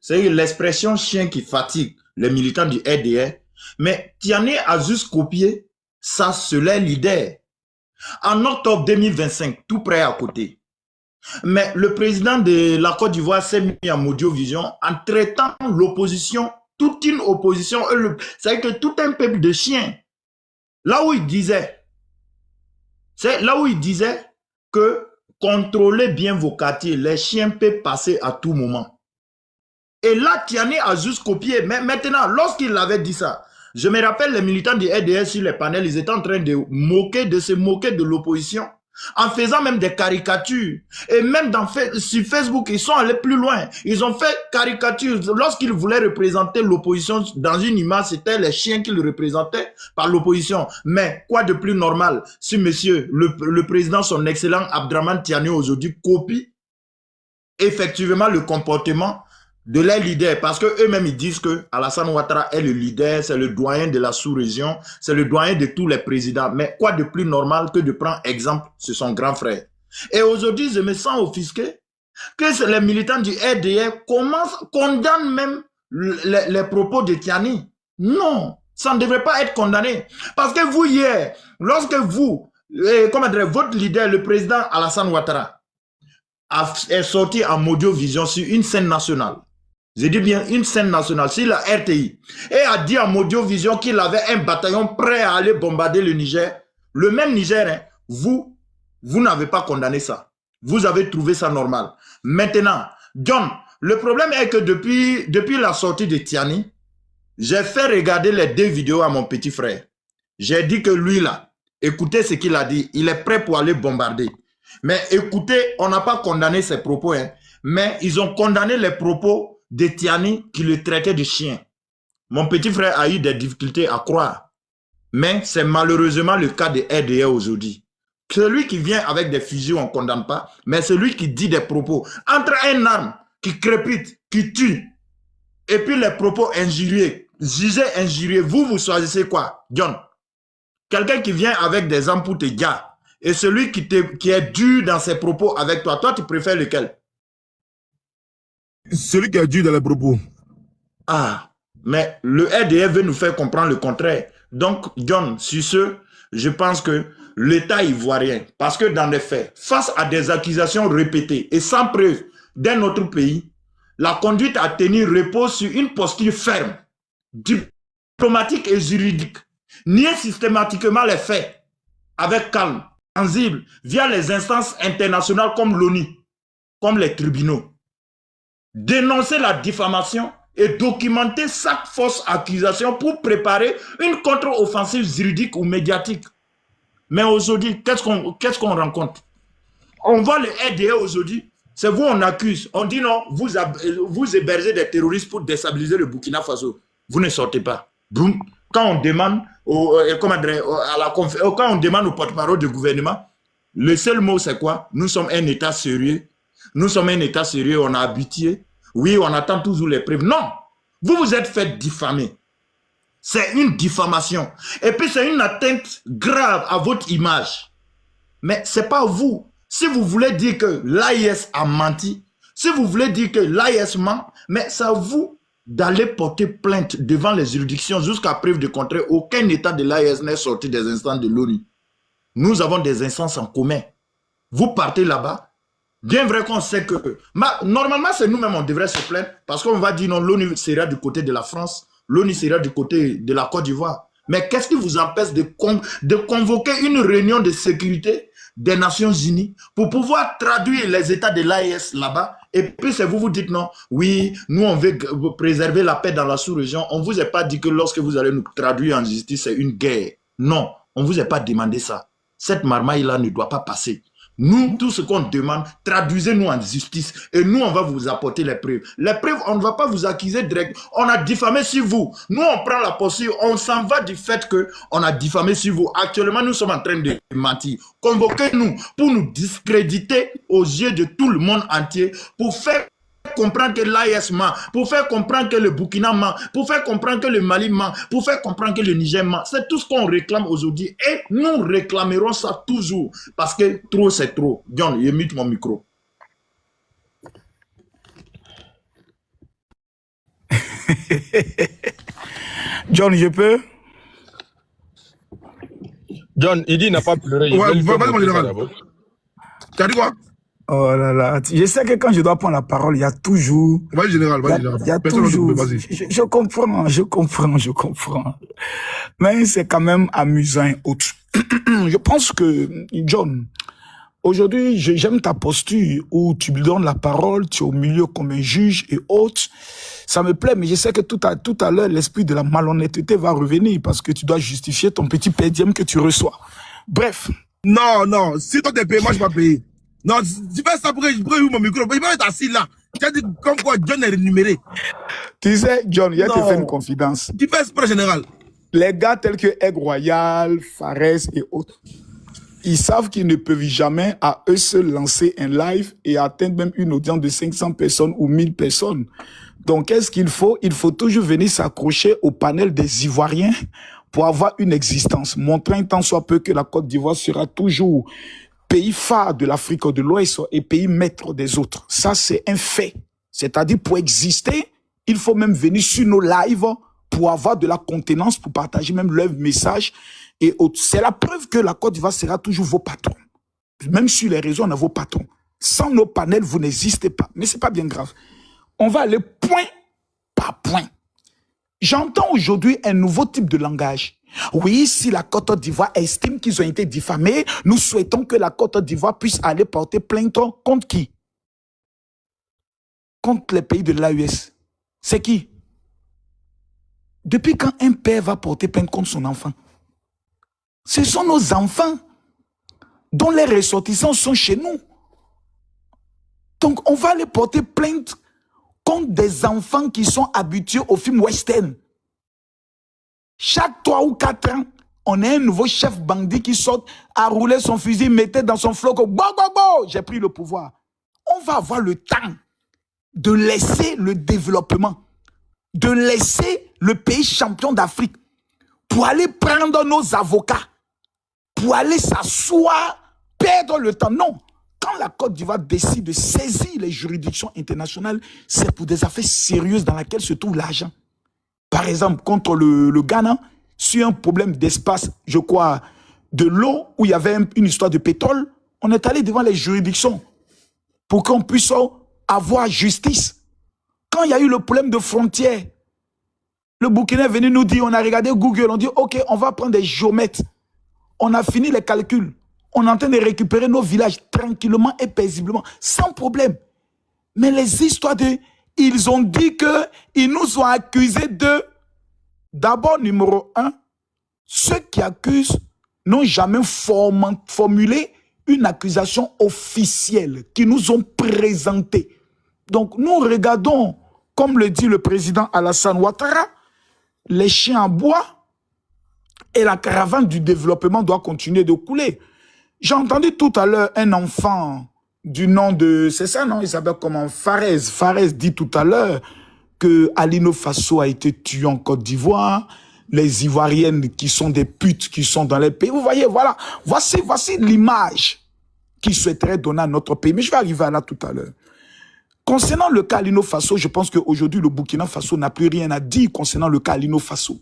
c'est l'expression chien qui fatigue les militants du RDR, mais Tchani a juste copié ça sur les leaders. En octobre 2025, tout près à côté. Mais le président de la Côte d'Ivoire s'est mis en audiovision en traitant l'opposition, toute une opposition, c'est-à-dire que tout un peuple de chiens. Là où il disait, c'est là où il disait que contrôlez bien vos quartiers, les chiens peuvent passer à tout moment. Et là, Tchani a juste copié. Mais maintenant, lorsqu'il avait dit ça, je me rappelle les militants du RDS sur les panels, ils étaient en train de se moquer de l'opposition, en faisant même des caricatures. Et même sur Facebook, ils sont allés plus loin. Ils ont fait caricatures. Lorsqu'ils voulaient représenter l'opposition dans une image, c'était les chiens qu'ils représentaient par l'opposition. Mais quoi de plus normal si monsieur, le président, son excellent Abdraman Tiani aujourd'hui copie effectivement le comportement de leurs leaders, parce que eux-mêmes ils disent que Alassane Ouattara est le leader, c'est le doyen de la sous-région, c'est le doyen de tous les présidents. Mais quoi de plus normal que de prendre exemple sur son grand frère? Et aujourd'hui, je me sens offusqué que les militants du RDR condamnent même les propos de Tiani. Non, ça ne devrait pas être condamné. Parce que vous, hier, lorsque vous, votre leader, le président Alassane Ouattara, est sorti en audiovision sur une scène nationale, je dis bien une scène nationale, sur la RTI, et a dit en audiovision qu'il avait un bataillon prêt à aller bombarder le Niger. Le même Niger, hein, vous n'avez pas condamné ça. Vous avez trouvé ça normal. Maintenant, John, le problème est que depuis la sortie de Tiani, j'ai fait regarder les 2 vidéos à mon petit frère. J'ai dit que lui là, écoutez ce qu'il a dit, il est prêt pour aller bombarder. Mais écoutez, on n'a pas condamné ses propos, hein, mais ils ont condamné les propos de Tiani qui le traitait de chien. Mon petit frère a eu des difficultés à croire. Mais c'est malheureusement le cas de RDR aujourd'hui. Celui qui vient avec des fusils, on ne condamne pas, mais celui qui dit des propos, entre un arme qui crépite, qui tue, et puis les propos injurieux, jugés injurieux, vous choisissez quoi, John? Quelqu'un qui vient avec des armes pour te dire, et celui qui est dur dans ses propos avec toi, tu préfères lequel? Celui qui est dur dans les propos. Ah, mais le RDF veut nous faire comprendre le contraire. Donc, John, sur ce, je pense que l'État ivoirien, parce que dans les faits, face à des accusations répétées et sans preuve d'un autre pays, la conduite à tenir repose sur une posture ferme, diplomatique et juridique. Nier systématiquement les faits avec calme, sensible, via les instances internationales comme l'ONU, comme les tribunaux. Dénoncer la diffamation et documenter chaque fausse accusation pour préparer une contre-offensive juridique ou médiatique. Mais aujourd'hui, qu'est-ce qu'on rencontre? On voit les RDA aujourd'hui, c'est vous on accuse. On dit non, vous hébergez des terroristes pour déstabiliser le Burkina Faso. Vous ne sortez pas. Boum. Quand on demande quand on demande au porte-parole du gouvernement, le seul mot c'est quoi? Nous sommes un État sérieux. Nous sommes un État sérieux, on a habitué. Oui, on attend toujours les preuves. Non, vous vous êtes fait diffamer. C'est une diffamation. Et puis c'est une atteinte grave à votre image. Mais ce n'est pas vous. Si vous voulez dire que l'AIS a menti, si vous voulez dire que l'AIS ment, mais c'est à vous d'aller porter plainte devant les juridictions jusqu'à preuve de contraire. Aucun État de l'AIS n'est sorti des instances de l'ONU. Nous avons des instances en commun. Vous partez là-bas. Bien vrai qu'on sait que... normalement, c'est nous-mêmes, on devrait se plaindre parce qu'on va dire non, l'ONU sera du côté de la France, l'ONU sera du côté de la Côte d'Ivoire. Mais qu'est-ce qui vous empêche de convoquer une réunion de sécurité des Nations Unies pour pouvoir traduire les États de l'AES là-bas? Et puis, c'est vous dites non, oui, nous, on veut préserver la paix dans la sous-région. On ne vous a pas dit que lorsque vous allez nous traduire en justice, c'est une guerre. Non, on ne vous a pas demandé ça. Cette marmaille-là ne doit pas passer. Nous, tout ce qu'on demande, traduisez-nous en justice et nous, on va vous apporter les preuves. Les preuves, on ne va pas vous accuser direct. On a diffamé sur vous. Nous, on prend la posture, on s'en va du fait qu'on a diffamé sur vous. Actuellement, nous sommes en train de mentir. Convoquez-nous pour nous discréditer aux yeux de tout le monde entier, pour faire comprendre que l'AES ment, pour faire comprendre que le Burkina ment, pour faire comprendre que le Mali ment, pour faire comprendre que le Niger ment. C'est tout ce qu'on réclame aujourd'hui et nous réclamerons ça toujours parce que trop c'est trop. John, je mute mon micro. John, je peux? John, il dit qu'il n'a pas pleuré. Ouais, vas-y, mon général. Tu as dit quoi? Oh là là, je sais que quand je dois prendre la parole, il y a toujours... Vas-y, général, vas-y, général. Il y a toujours... Je comprends. Mais c'est quand même amusant et autre. Je pense que, John, aujourd'hui, j'aime ta posture où tu me donnes la parole, tu es au milieu comme un juge et autres. Ça me plaît, mais je sais que tout à l'heure, l'esprit de la malhonnêteté va revenir parce que tu dois justifier ton petit pédième que tu reçois. Bref. Non, si toi t'es payé, moi je vais pas payer. Non, tu fais ça pour que je prenne mon micro. Il va être assis là. Tu as dit comme quoi John est rémunéré. Tu sais, John, il y a te fait une confidence. Tu fais exprès, général. Les gars tels que Egg Royal, Fares et autres, ils savent qu'ils ne peuvent jamais à eux seuls lancer un live et atteindre même une audience de 500 personnes ou 1000 personnes. Donc, qu'est-ce qu'il faut? Il faut toujours venir s'accrocher au panel des Ivoiriens pour avoir une existence, montrant tant soit peu que la Côte d'Ivoire sera toujours pays phare de l'Afrique de l'Ouest et pays maître des autres. Ça, c'est un fait. C'est-à-dire, pour exister, il faut même venir sur nos lives pour avoir de la contenance, pour partager même leur message et autres. C'est la preuve que la Côte d'Ivoire sera toujours vos patrons. Même sur les réseaux, on a vos patrons. Sans nos panels, vous n'existez pas. Mais c'est pas bien grave. On va aller point par point. J'entends aujourd'hui un nouveau type de langage. Oui, si la Côte d'Ivoire estime qu'ils ont été diffamés, nous souhaitons que la Côte d'Ivoire puisse aller porter plainte contre qui? Contre les pays de l'AES. C'est qui? Depuis quand un père va porter plainte contre son enfant? Ce sont nos enfants dont les ressortissants sont chez nous. Donc, on va aller porter plainte contre des enfants qui sont habitués au film western. Chaque 3 ou 4 ans, on a un nouveau chef bandit qui sort à rouler son fusil, mettait dans son flocon. J'ai pris le pouvoir. On va avoir le temps de laisser le développement, de laisser le pays champion d'Afrique pour aller prendre nos avocats, pour aller s'asseoir, perdre le temps. Non. Quand la Côte d'Ivoire décide de saisir les juridictions internationales, c'est pour des affaires sérieuses dans lesquelles se trouve l'argent. Par exemple, contre le Ghana, sur un problème d'espace, je crois, de l'eau, où il y avait une histoire de pétrole, on est allé devant les juridictions pour qu'on puisse avoir justice. Quand il y a eu le problème de frontières, le Burkina est venu nous dire, on a regardé Google, on dit, OK, on va prendre des géomètres. On a fini les calculs. On est en train de récupérer nos villages tranquillement et paisiblement, sans problème. Mais les histoires de... Ils ont dit qu'ils nous ont accusés de... D'abord, numéro 1, ceux qui accusent n'ont jamais formulé une accusation officielle qu'ils nous ont présentée. Donc, nous regardons, comme le dit le président Alassane Ouattara, les chiens à bois et la caravane du développement doit continuer de couler. J'ai entendu tout à l'heure un enfant du nom de... C'est ça, non? Il s'appelle comment? Fares. Fares dit tout à l'heure que Alino Faso a été tué en Côte d'Ivoire. Les Ivoiriennes qui sont des putes qui sont dans les pays. Vous voyez, voilà. Voici l'image qu'il souhaiterait donner à notre pays. Mais je vais arriver à là tout à l'heure. Concernant le cas Alino Faso, je pense qu'aujourd'hui, le Burkina Faso n'a plus rien à dire concernant le cas Alino Faso.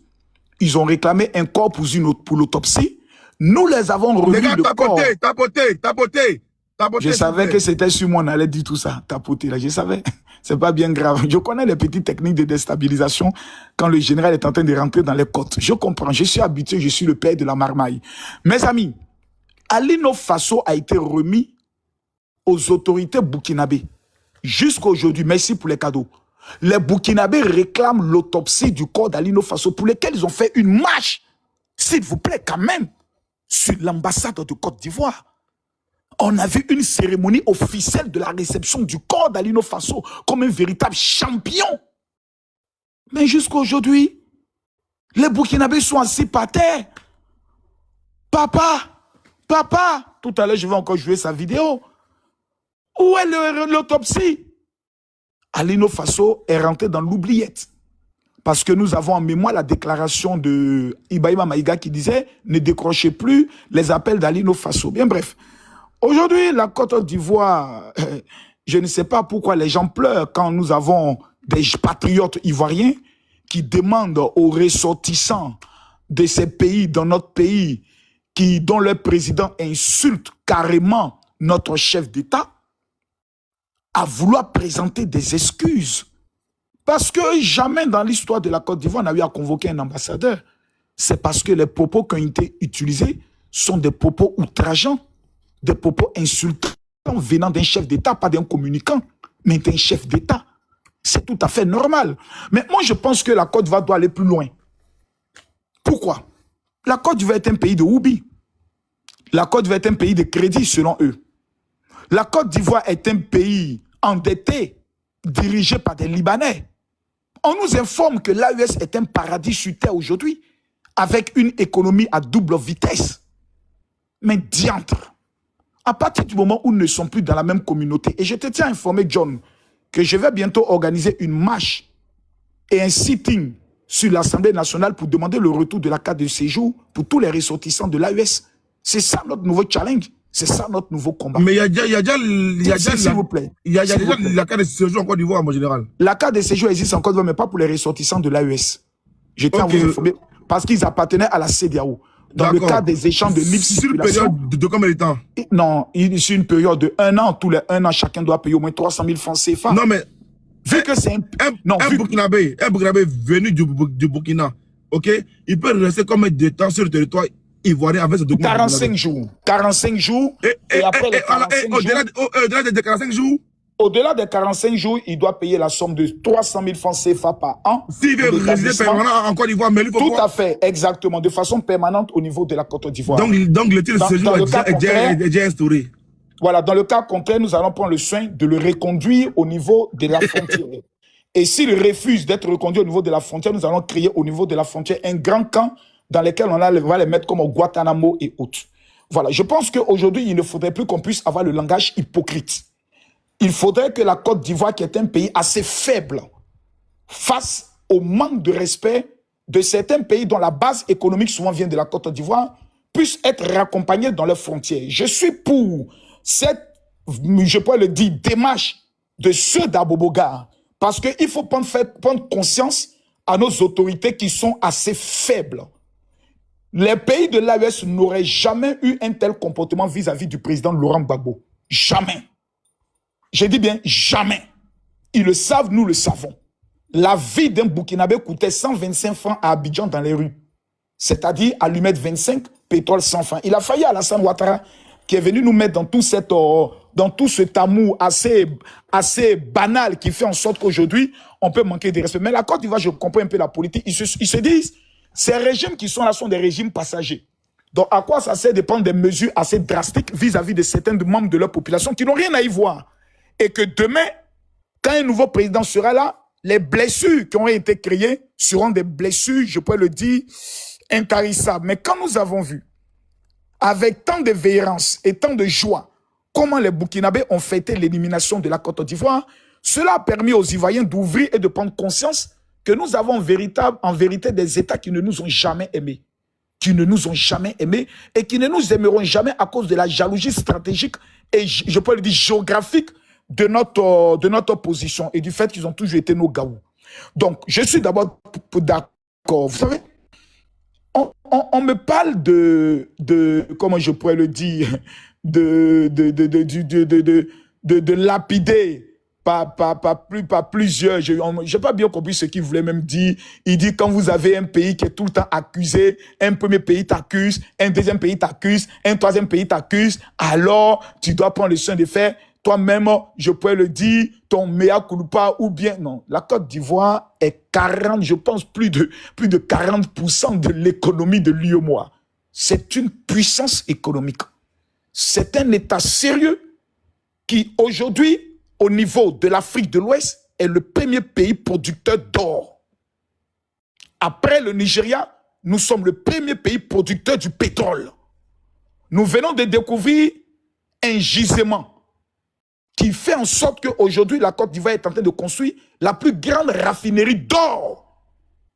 Ils ont réclamé un corps pour l'autopsie. Nous les avons remis le corps. Tapoter. Je savais que c'était sur moi, on allait dire tout ça. Tapoter, là, je savais. C'est pas bien grave. Je connais les petites techniques de déstabilisation quand le général est en train de rentrer dans les côtes. Je comprends. Je suis habitué, je suis le père de la marmaille. Mes amis, Alino Faso a été remis aux autorités burkinabées. Jusqu'à aujourd'hui, merci pour les cadeaux. Les Burkinabés réclament l'autopsie du corps d'Alino Faso pour lesquels ils ont fait une marche, s'il vous plaît, quand même, sur l'ambassade de Côte d'Ivoire. On a vu une cérémonie officielle de la réception du corps d'Alino Faso comme un véritable champion. Mais jusqu'à aujourd'hui, les Burkinabés sont assis par terre. Papa, tout à l'heure, je vais encore jouer sa vidéo. Où est l'autopsie? Alino Faso est rentré dans l'oubliette. Parce que nous avons en mémoire la déclaration de Ibrahima Maïga qui disait « Ne décrochez plus les appels d'Alino Faso ». Bien bref. Aujourd'hui, la Côte d'Ivoire, je ne sais pas pourquoi les gens pleurent quand nous avons des patriotes ivoiriens qui demandent aux ressortissants de ces pays, dans notre pays, dont le président insulte carrément notre chef d'État, à vouloir présenter des excuses. Parce que jamais dans l'histoire de la Côte d'Ivoire, on n'a eu à convoquer un ambassadeur. C'est parce que les propos qui ont été utilisés sont des propos outrageants, des propos insultants venant d'un chef d'État, pas d'un communicant, mais d'un chef d'État. C'est tout à fait normal. Mais moi, je pense que la Côte d'Ivoire doit aller plus loin. Pourquoi? La Côte d'Ivoire est un pays de Oubi. La Côte d'Ivoire est un pays de crédit, selon eux. La Côte d'Ivoire est un pays endetté, dirigé par des Libanais. On nous informe que l'AES est un paradis sur terre aujourd'hui, avec une économie à double vitesse. Mais diantre, à partir du moment où nous ne sommes plus dans la même communauté, et je te tiens à informer, John, que je vais bientôt organiser une marche et un sitting sur l'Assemblée nationale pour demander le retour de la carte de séjour pour tous les ressortissants de l'AES. C'est ça notre nouveau challenge. C'est ça notre nouveau combat. Mais il y a déjà s'il vous plaît. Il y a déjà la carte de séjour en Côte d'Ivoire, en général. La carte de séjour existe en Côte d'Ivoire, mais pas pour les ressortissants de l'AES. Je tiens à vous informer, parce qu'ils appartenaient à la CEDEAO. Dans le cadre des échanges de libre sur une circulation. période de combien de temps? Non, sur une période de 1 an. Tous les 1 an, chacun doit payer au moins 300 000 francs CFA. Non, mais vu que c'est un Burkinabé venu du Burkina, ok, il peut rester combien de temps sur le territoire ivoirien avec ce document? 45 jours. 45 jours. Et après les 45 jours. Au-delà des 45 jours? Au-delà des 45 jours, il doit payer la somme de 300 000 francs CFA par an. S'il veut résider permanent en Côte d'Ivoire, mais il faut tout à fait, exactement, de façon permanente au niveau de la Côte d'Ivoire. Donc le titre de séjour est déjà instauré. Voilà, dans le cas contraire, nous allons prendre le soin de le reconduire au niveau de la frontière. Et s'il refuse d'être reconduit au niveau de la frontière, nous allons créer au niveau de la frontière un grand camp dans lequel on va les mettre comme au Guantanamo et autres. Voilà, je pense qu'aujourd'hui, il ne faudrait plus qu'on puisse avoir le langage hypocrite. Il faudrait que la Côte d'Ivoire, qui est un pays assez faible, face au manque de respect de certains pays dont la base économique souvent vient de la Côte d'Ivoire, puisse être raccompagnée dans leurs frontières. Je suis pour cette, je peux le dire, démarche de ceux d'Aboboga, parce qu'il faut prendre conscience à nos autorités qui sont assez faibles. Les pays de l'AES n'auraient jamais eu un tel comportement vis-à-vis du président Laurent Gbagbo. Jamais. Je dis bien jamais. Ils le savent, nous le savons. La vie d'un Burkinabé coûtait 125 francs à Abidjan dans les rues. C'est-à-dire à lui mettre 25, pétrole sans fin. Il a failli Alassane Ouattara, qui est venu nous mettre dans tout ce tamour assez banal qui fait en sorte qu'aujourd'hui, on peut manquer de respect. Mais la Côte d'Ivoire, je comprends un peu la politique. Ils se disent, ces régimes qui sont là sont des régimes passagers. Donc, à quoi ça sert de prendre des mesures assez drastiques vis-à-vis de certains membres de leur population qui n'ont rien à y voir? Et que demain, quand un nouveau président sera là, les blessures qui ont été créées seront des blessures, je peux le dire, intarissables. Mais quand nous avons vu, avec tant de véhérence et tant de joie, comment les Burkinabés ont fêté l'élimination de la Côte d'Ivoire, cela a permis aux Ivoiriens d'ouvrir et de prendre conscience que nous avons en vérité des États qui ne nous ont jamais aimés. Qui ne nous ont jamais aimés et qui ne nous aimeront jamais à cause de la jalousie stratégique et, je peux le dire, géographique de notre position et du fait qu'ils ont toujours été nos gaous. Donc, je suis d'abord d'accord. Vous savez, on me parle de comment je pourrais le dire, de lapider par plusieurs. Je n'ai pas bien compris ce qu'il voulait même dire. Il dit quand vous avez un pays qui est tout le temps accusé, un premier pays t'accuse, un deuxième pays t'accuse, un troisième pays t'accuse, alors tu dois prendre le soin de faire toi-même, je pourrais le dire, ton mea culpa ou bien non. La Côte d'Ivoire est 40, je pense plus de 40% de l'économie de l'UEMOA. C'est une puissance économique. C'est un État sérieux qui aujourd'hui, au niveau de l'Afrique de l'Ouest, est le premier pays producteur d'or. Après le Nigeria, nous sommes le premier pays producteur du pétrole. Nous venons de découvrir un gisement qui fait en sorte qu'aujourd'hui, la Côte d'Ivoire est en train de construire la plus grande raffinerie d'or.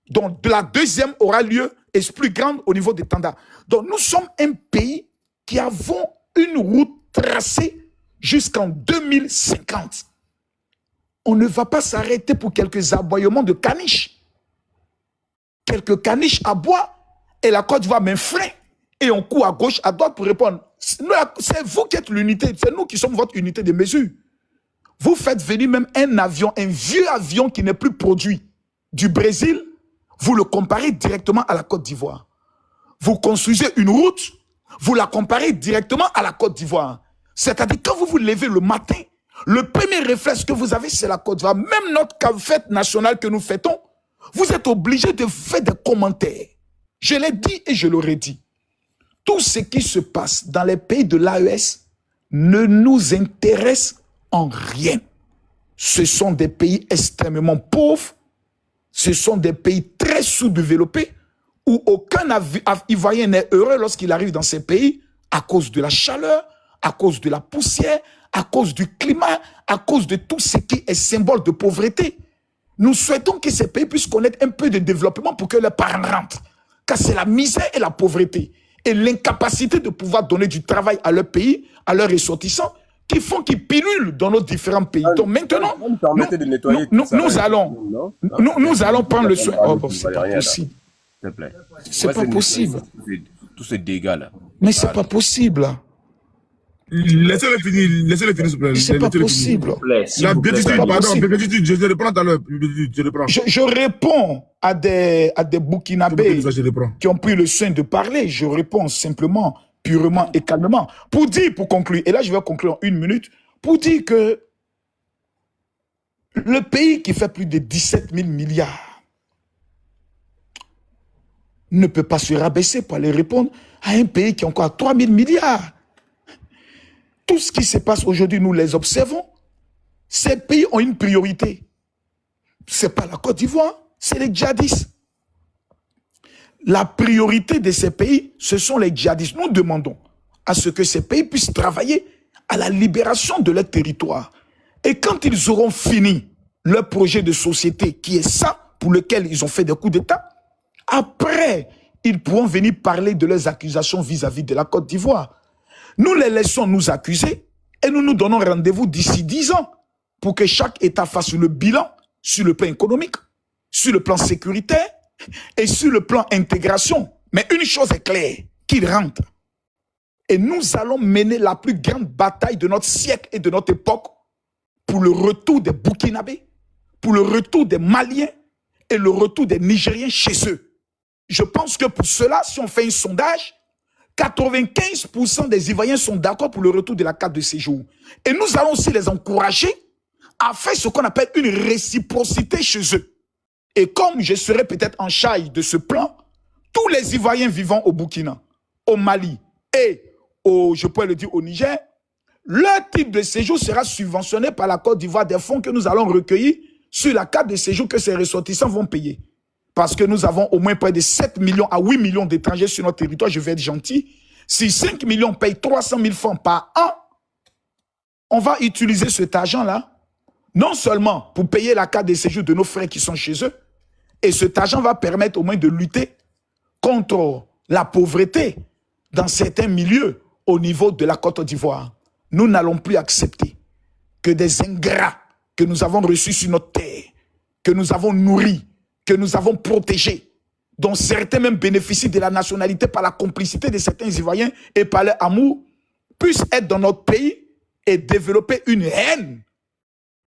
Donc, la deuxième aura lieu et est plus grande au niveau des Tanda. Donc, nous sommes un pays qui avons une route tracée jusqu'en 2050. On ne va pas s'arrêter pour quelques aboiements de caniches. Quelques caniches à bois et la Côte d'Ivoire met frein et on court à gauche, à droite pour répondre. C'est vous qui êtes l'unité, c'est nous qui sommes votre unité de mesure. Vous faites venir même un avion, un vieux avion qui n'est plus produit du Brésil, vous le comparez directement à la Côte d'Ivoire. Vous construisez une route, vous la comparez directement à la Côte d'Ivoire. C'est-à-dire quand vous vous levez le matin, le premier réflexe que vous avez, c'est la Côte d'Ivoire. Même notre fête nationale que nous fêtons, vous êtes obligé de faire des commentaires. Je l'ai dit et je l'aurais dit. Tout ce qui se passe dans les pays de l'AES ne nous intéresse en rien. Ce sont des pays extrêmement pauvres, ce sont des pays très sous-développés où aucun Ivoirien n'est heureux lorsqu'il arrive dans ces pays à cause de la chaleur, à cause de la poussière, à cause du climat, à cause de tout ce qui est symbole de pauvreté. Nous souhaitons que ces pays puissent connaître un peu de développement pour que leurs parents rentrent. Car c'est la misère et la pauvreté et l'incapacité de pouvoir donner du travail à leur pays, à leurs ressortissants, qui font qu'ils pilulent dans nos différents pays. Donc maintenant, nous allons prendre le soin. Oh, bon, c'est pas possible. C'est pas possible. Tous ces dégâts-là. Mais c'est pas possible. Laissez-le finir, s'il vous plaît. C'est pas possible. La béatitude, pardon, béatitude, je reprends tout à l'heure. Je réponds à des Burkinabés qui ont pris le soin de parler. Je réponds simplement, purement et calmement. Pour dire, pour conclure, et là je vais conclure en 1 minute, pour dire que le pays qui fait plus de 17 000 milliards ne peut pas se rabaisser pour aller répondre à un pays qui a encore 3 000 milliards. Tout ce qui se passe aujourd'hui, nous les observons. Ces pays ont une priorité. Ce n'est pas la Côte d'Ivoire, c'est les djihadistes. La priorité de ces pays, ce sont les djihadistes. Nous demandons à ce que ces pays puissent travailler à la libération de leur territoire. Et quand ils auront fini leur projet de société, qui est ça, pour lequel ils ont fait des coups d'État, après, ils pourront venir parler de leurs accusations vis-à-vis de la Côte d'Ivoire. Nous les laissons nous accuser et nous nous donnons rendez-vous d'ici 10 ans pour que chaque État fasse le bilan sur le plan économique, sur le plan sécuritaire et sur le plan intégration. Mais une chose est claire, qu'ils rentrent. Et nous allons mener la plus grande bataille de notre siècle et de notre époque pour le retour des Burkinabés, pour le retour des Maliens et le retour des Nigériens chez eux. Je pense que pour cela, si on fait un sondage, 95% des Ivoiriens sont d'accord pour le retour de la carte de séjour. Et nous allons aussi les encourager à faire ce qu'on appelle une réciprocité chez eux. Et comme je serai peut-être en charge de ce plan, tous les Ivoiriens vivant au Burkina, au Mali et je pourrais le dire au Niger, leur titre de séjour sera subventionné par la Côte d'Ivoire des fonds que nous allons recueillir sur la carte de séjour que ces ressortissants vont payer. Parce que nous avons au moins près de 7 millions à 8 millions d'étrangers sur notre territoire, je vais être gentil. Si 5 millions payent 300 000 francs par an, on va utiliser cet argent-là, non seulement pour payer la carte de séjour de nos frères qui sont chez eux, et cet argent va permettre au moins de lutter contre la pauvreté dans certains milieux au niveau de la Côte d'Ivoire. Nous n'allons plus accepter que des ingrats que nous avons reçus sur notre terre, que nous avons nourris, que nous avons protégés, dont certains même bénéficient de la nationalité par la complicité de certains Ivoiriens et par leur amour, puissent être dans notre pays et développer une haine.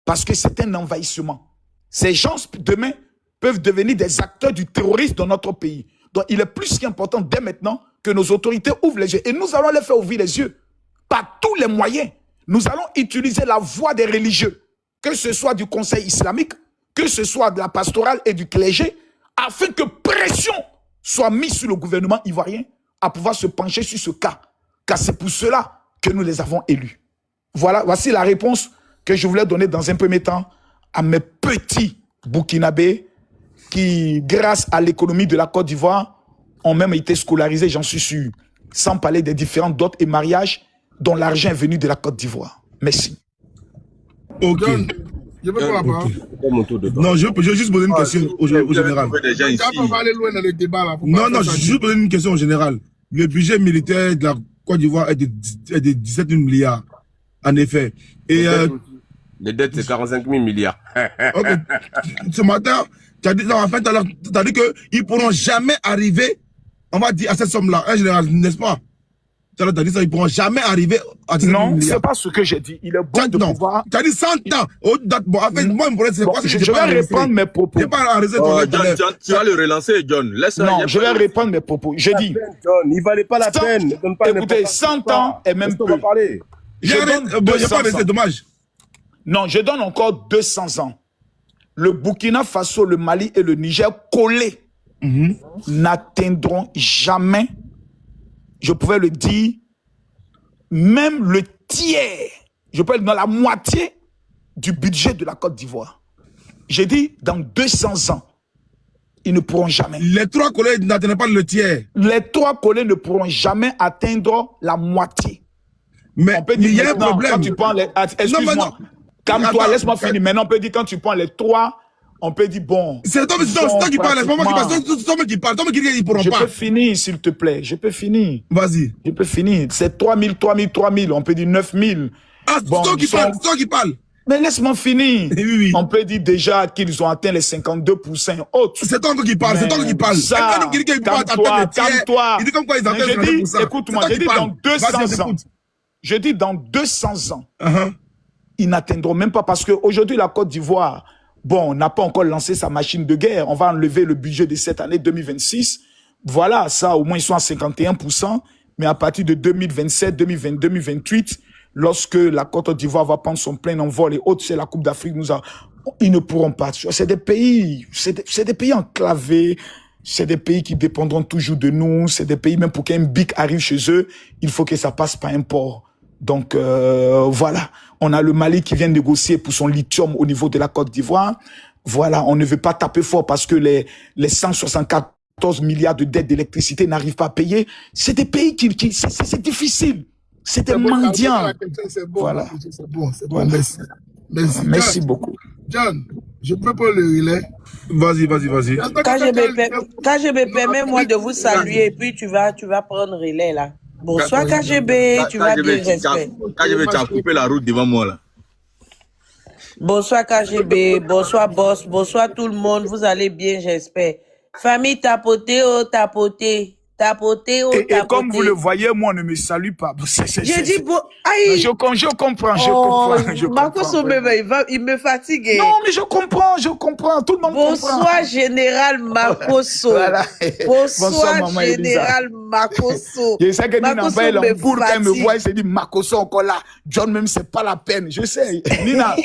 Parce que c'est un envahissement. Ces gens, demain, peuvent devenir des acteurs du terrorisme dans notre pays. Donc, il est plus qu'important dès maintenant que nos autorités ouvrent les yeux. Et nous allons les faire ouvrir les yeux. Par tous les moyens. Nous allons utiliser la voix des religieux, que ce soit du Conseil islamique, que ce soit de la pastorale et du clergé, afin que pression soit mise sur le gouvernement ivoirien à pouvoir se pencher sur ce cas. Car c'est pour cela que nous les avons élus. Voilà, voici la réponse que je voulais donner dans un premier temps à mes petits Burkinabés qui, grâce à l'économie de la Côte d'Ivoire, ont même été scolarisés, j'en suis sûr, sans parler des différents dots et mariages dont l'argent est venu de la Côte d'Ivoire. Merci. Ok. Je peux pas la parole. Non, je veux juste poser une question au général. On va aller loin dans le débat là. Non, je veux juste poser une question au général. Le budget militaire de la Côte d'Ivoire est de 17 milliards, en effet. Et les dettes, c'est 45 000 milliards. Ok. Ce matin, tu as dit, non, en fait, tu as dit qu'ils ne pourront jamais arriver, on va dire, à cette somme-là, en général, n'est-ce pas? Tu as dit ça, ils ne pourront jamais arriver à 17 non, milliards. ce n'est pas ce que j'ai dit. Il est bon de pouvoir... Tu as dit 100 ans. Bon, en fait, moi, c'est quoi je vais répondre mes propos. Je n'ai pas arrêté John, tu vas le relancer, John. Non, je vais répondre mes propos. J'ai dit... John, il ne valait pas la peine. Écoutez, 100 ans et même peu. C'est dommage. Non, je donne encore 200 ans. Le Burkina Faso, le Mali et le Niger collés n'atteindront jamais, je pouvais le dire, même le tiers, je peux dire dans la moitié du budget de la Côte d'Ivoire. J'ai dit dans 200 ans, ils ne pourront jamais. Les trois collègues n'atteignent pas le tiers. Les trois collègues ne pourront jamais atteindre la moitié. Mais il y a un problème. Quand tu prends les... Excuse-moi. Calme-toi, laisse-moi finir. Maintenant, on peut dire, quand tu prends les trois, on peut dire, bon... C'est toi qui parles, c'est pas moi qui parle. C'est toi qui parle. Toi qui dis qu'ils ne pourront pas. Je peux finir, s'il te plaît. Je peux finir. Vas-y. Je peux finir. C'est 3 000, 3 000, 3 000. On peut dire 9 000. Ah, c'est toi qui parle. C'est toi qui parle. Mais laisse-moi finir. Oui. On peut dire déjà qu'ils ont atteint les 52% autres. C'est toi qui parle. C'est toi qui parle. Calme-toi. Il dit comme quoi ils atteignent 52%. Écoute-moi, je dis dans 200 ans. Je dis dans 200 ans. Ils n'atteindront même pas parce qu'aujourd'hui, la Côte d'Ivoire, bon, n'a pas encore lancé sa machine de guerre. On va enlever le budget de cette année 2026. Voilà, ça, au moins, ils sont à 51%. Mais à partir de 2027, 2020, 2028, lorsque la Côte d'Ivoire va prendre son plein envol et autres, c'est la Coupe d'Afrique, ils ne pourront pas. C'est des pays, enclavés. C'est des pays qui dépendront toujours de nous. C'est des pays, même pour qu'un BIC arrive chez eux, il faut que ça passe par un port. Donc, voilà. On a le Mali qui vient négocier pour son lithium au niveau de la Côte d'Ivoire. Voilà, on ne veut pas taper fort parce que les 174 milliards de dettes d'électricité n'arrivent pas à payer. C'est des pays c'est difficile. C'est des mendiants. Voilà. C'est bon. Voilà. Merci beaucoup. John, je peux pas le relais. Vas-y. KGB, permets-moi de vous saluer et puis tu vas prendre relais là. Bonsoir KGB, tu vas bien, j'espère. KGB, tu as coupé la route devant moi là. Bonsoir KGB, bonsoir boss, bonsoir tout le monde, vous allez bien, j'espère. Famille tapoté, tapoté. Et comme vous le voyez, moi, on ne me salue pas. J'ai dit, bon, aïe. Je comprends. Marcos il me fatigue. Non, mais je comprends. Tout le monde comprend. Bonsoir, Général Marcos. Voilà. Bonsoir, Général Marcos. Makoso. Je sais que Nina Makoso va me pour qu'elle me fatigue. voie, elle se dit Makoso encore là. John même, c'est pas la peine. Je sais. Nina.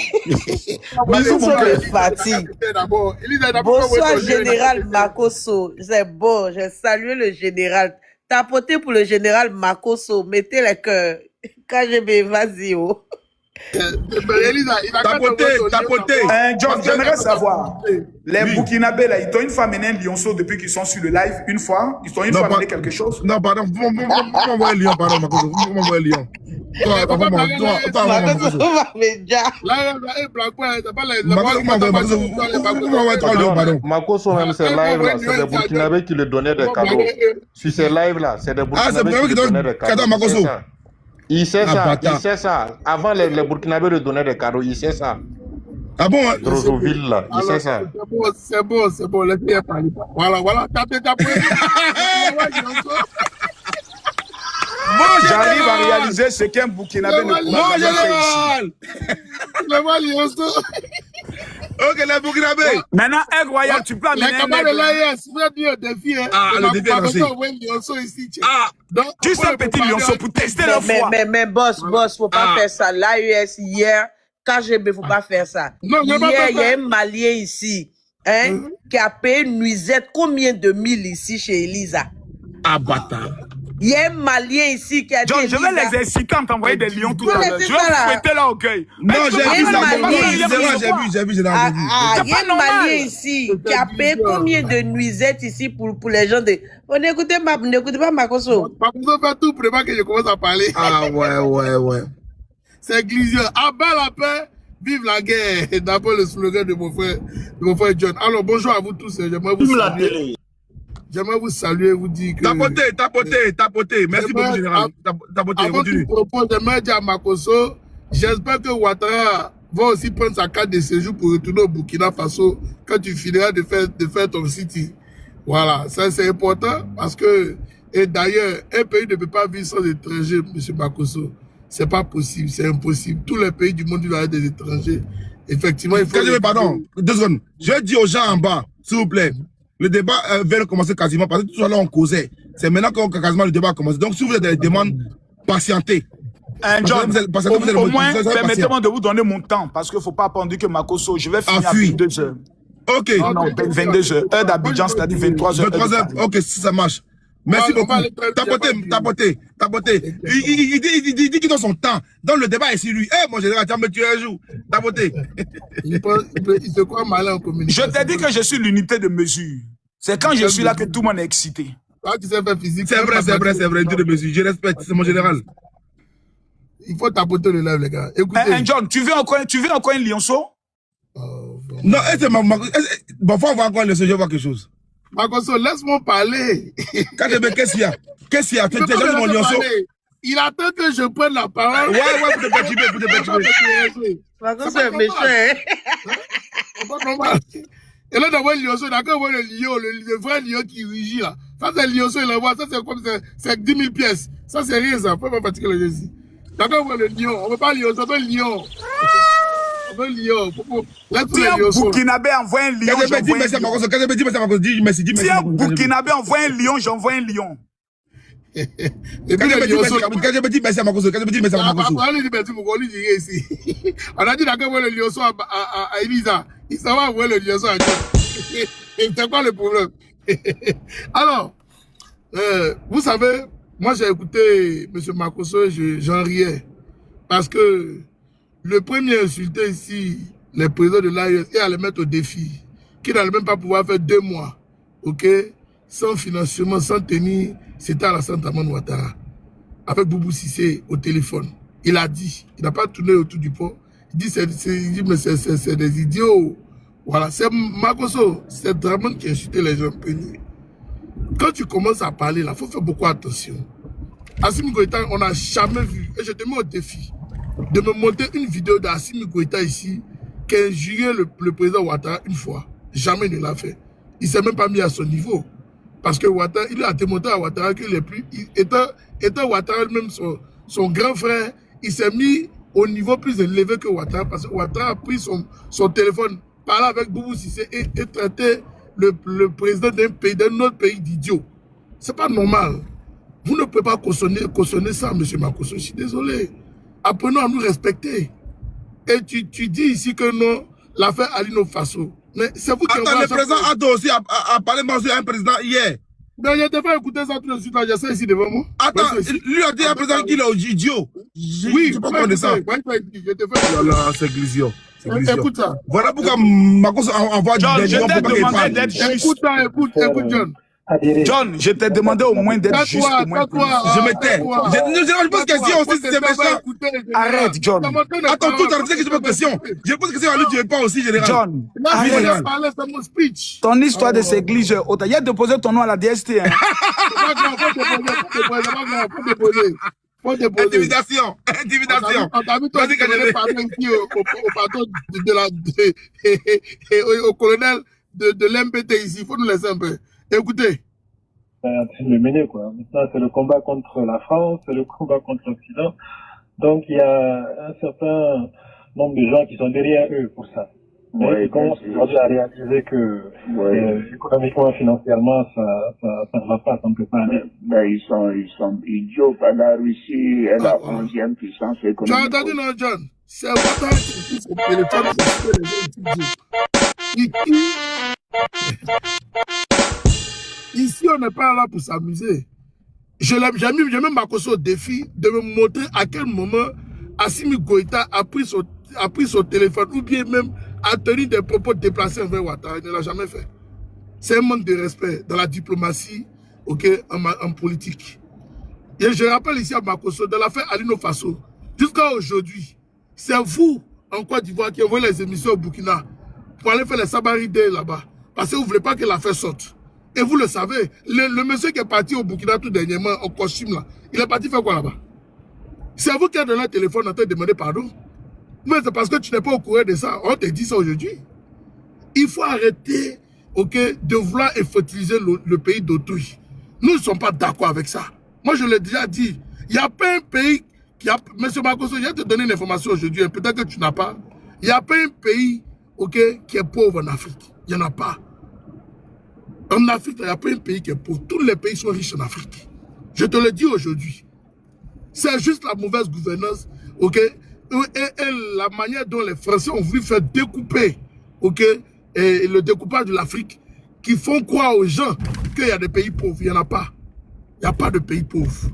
Bisous, mon Makoso me cœur. fatigue. D'abord, Elisa, d'abord, Bonsoir, général Makoso. C'est bon, j'ai salué le général. Tapotez pour le général Makoso. Mettez les cœurs. KGB, vas-y, oh. Elisa, il a Tapoter. John, j'aimerais savoir. Les Burkinabés, là, ils t'ont une fois mené un lionceau depuis qu'ils sont sur le live, une fois. Ils t'ont une fois mené quelque chose. Non, pardon. Vous m'envoyez Lyon, pardon, Makoso. Vous m'envoyez Lyon. Toi, Makoso. Makoso même, ces lives-là, c'est des Burkinabés qui lui donnaient des cadeaux. Sur ces lives-là, c'est des Burkinabés qui lui donnaient des cadeaux. Il sait ça, il sait ça. Avant, les Burkinabés lui donnaient des cadeaux, il sait ça. Ah bon? Drosoville, là, il sait ça. C'est bon, laissez parler. Voilà, tapez. J'arrive à réaliser ce qu'un Burkinabé ne pourra jamais faire ici. Ok, les Burkinabés. Maintenant, incroyable, tu peux amener un mec. Le défi est lancé. Tu sais, petit lionceau, pour tester le foie. Mais boss, faut pas faire ça. L'AES hier, KGB, faut pas faire ça. Non, hier, il y a un Malien ici, hein, qui a payé une nuisette combien de mille ici chez Elisa. Ah, bâtard. Il y a un Malien ici qui a dit. John, je vais les inciter à t'envoyer des lions tout à l'heure. Je vais fouetter l'orgueil. Non, j'ai vu ça. Il y a un Malien ici qui a payé combien de nuisettes ici pour les gens de. N'écoutez pas Makoso. Makoso fait tout pour pas que je commence à parler. Ah, ouais. C'est Glisio. À bas la paix, vive la guerre. D'abord le slogan de mon frère John. Alors, bonjour à vous tous. J'aimerais vous saluer, vous dire que... Tapoter. Merci beaucoup, général. Tapoter, continue. J'aimerais dire à Makoso, j'espère que Ouattara va aussi prendre sa carte de séjour pour retourner au Burkina Faso quand tu finiras de faire ton city. Voilà, ça c'est important parce que, et d'ailleurs, un pays ne peut pas vivre sans étrangers, M. Makoso. C'est pas possible, c'est impossible. Tous les pays du monde vivent avec des étrangers. Effectivement, il faut... Pardon, 2 secondes. Je dis aux gens en bas, s'il vous plaît, le débat vient de commencer quasiment parce que tout à l'heure on causait. C'est maintenant que quasiment le débat a commencé. Donc si vous avez des demandes, patientez. John, au moins, permettez-moi de vous donner mon temps parce qu'il ne faut pas attendre que Makoso, je vais finir à 22h. Ok. Non, 22h. Heure d'Abidjan, c'est-à-dire 23h. 23h, ok, si ça marche. Merci beaucoup. Tapoter. Il dit qu'il donne son temps. Dans le débat ici, lui. Moi, j'ai déjà me tuer un jour. Tapoter. Il se croit malin en communication. Je t'ai dit que je suis l'unité de mesure. C'est quand je suis là que tout le monde est excité. C'est vrai, unité de mesure. Je respecte, c'est mon général. Il faut tapoter le live, les gars. Écoutez. John, tu veux encore un lionceau? Non, bon, faut avoir encore un lionceau, je vois quelque chose. Makoso, laisse-moi parler. Qu'est-ce qu'il y a? Tu as déjà mon lionceau? Il attend que je prenne la parole. Ouais, pour te perturber. Makoso est méchant. Et là, d'avoir le lionceau, d'accord, voir le lion, le vrai lion qui rugit là. Ça, c'est le lionceau, il envoie. Ça, c'est comme c'est 10 000 pièces. Ça, c'est rien, ça. Faut pas fatiguer le jeu ici. D'accord, voir le lion. On veut pas le lionceau, on veut le lion. On veut le lion. Si un Burkinabé envoie un lion, j'envoie un lion. Si un Burkinabé envoie un lion, j'envoie un lion. Et puis le lionceau. Quand je dis merci à Makoso, on a dit d'accord, voir le lionceau à Elisa. Il s'en va voir le lionceau à John. C'est quoi le problème? Alors, vous savez, moi j'ai écouté M. Makoso et j'en riais. Parce que le premier insulté ici, les présidents de l'AES, et à les mettre au défi, qui n'allait même pas pouvoir faire 2 mois, ok, sans financement, sans tenir, c'était à la Santa-Man Ouattara, avec Boubou Sissé au téléphone. Il a dit, il n'a pas tourné autour du pot, il dit, mais c'est des idiots. Voilà, c'est Makoso, c'est Draman qui a insulté les gens peignés. Quand tu commences à parler là, il faut faire beaucoup attention. Assimi Goïta, on n'a jamais vu, et je te mets au défi, de me monter une vidéo d'Assimi Goïta ici, qui a injurié le président Ouattara une fois. Jamais il ne l'a fait. Il ne s'est même pas mis à son niveau. Parce que Ouattara, il a démontré à Ouattara qu'il est plus... Étant Ouattara même son grand frère, il s'est mis au niveau plus élevé que Ouattara, parce que Ouattara a pris son téléphone, parlé avec Boubou Sissé et traité le président d'un autre pays d'idiot. C'est pas normal. Vous ne pouvez pas cautionner ça, M. Makosso. Je suis désolé. Apprenons à nous respecter. Et tu dis ici que non, l'affaire Alino Faso. Mais c'est vous qui... Attends, le président Ado aussi a parlé à un président hier. Mais je te fais écouter ça tout de suite, là, j'ai ça ici devant moi. Attends, lui a dit à un président qu'il est idiot. Oui, je peux pas ça. Je te fais... Oh là là, c'est Glisio. Écoute ça. Voilà pourquoi Makosso envoie John, des gens pour pas qu'il parle. Écoute ça, écoute, John. John, je t'ai demandé au moins d'être juste. Je me tais. Je pose question aussi si c'est méchant. Arrête, John. Attends, tout à que je pose question. Je pose question à lui, tu réponds aussi, général. John, arrête. Ton histoire de ces gliges, il y a déposé ton nom à la DST. Hein. Intimidation. Intimidation. On t'a vu ton pardon ici au colonel de l'MPT ici. Il faut nous laisser un peu. Écoutez. Le mener, quoi. Maintenant, c'est le combat contre la France, c'est le combat contre l'Occident. Donc, il y a un certain nombre de gens qui sont derrière eux pour ça. Mais ils commencent aujourd'hui à réaliser que économiquement, financièrement, ça ne va pas, ça ne peut pas aller. Mais ils sont idiots. La Russie est la 11e puissance économique. Tu as entendu, non, John? C'est important que le ici, on n'est pas là pour s'amuser. J'ai même Makosso au défi de me montrer à quel moment Assimi Goïta a pris son téléphone ou bien même a tenu des propos déplacés envers Ouattara. Il ne l'a jamais fait. C'est un manque de respect dans la diplomatie, en politique. Et je rappelle ici à Makosso, de l'affaire Alino Faso, jusqu'à aujourd'hui, c'est vous, en Côte d'Ivoire, qui envoyez les émissions au Burkina pour aller faire les sabaridés là-bas. Parce que vous ne voulez pas que l'affaire sorte. Et vous le savez, le monsieur qui est parti au Burkina tout dernièrement, au costume là, il est parti faire quoi là-bas? C'est vous qui avez donné un téléphone en train de demander pardon. Mais c'est parce que tu n'es pas au courant de ça. On te dit ça aujourd'hui. Il faut arrêter, de vouloir fertiliser le pays d'autrui. Nous ne sommes pas d'accord avec ça. Moi, je l'ai déjà dit. Il n'y a pas un pays qui a... Monsieur Makosso, je vais te donner une information aujourd'hui. Peut-être que tu n'as pas. Il n'y a pas un pays, qui est pauvre en Afrique. Il n'y en a pas. En Afrique, il n'y a pas un pays qui est pauvre. Tous les pays sont riches en Afrique. Je te le dis aujourd'hui. C'est juste la mauvaise gouvernance, et la manière dont les Français ont voulu faire découper, et le découpage de l'Afrique, qui font croire aux gens qu'il y a des pays pauvres. Il n'y en a pas. Il n'y a pas de pays pauvres.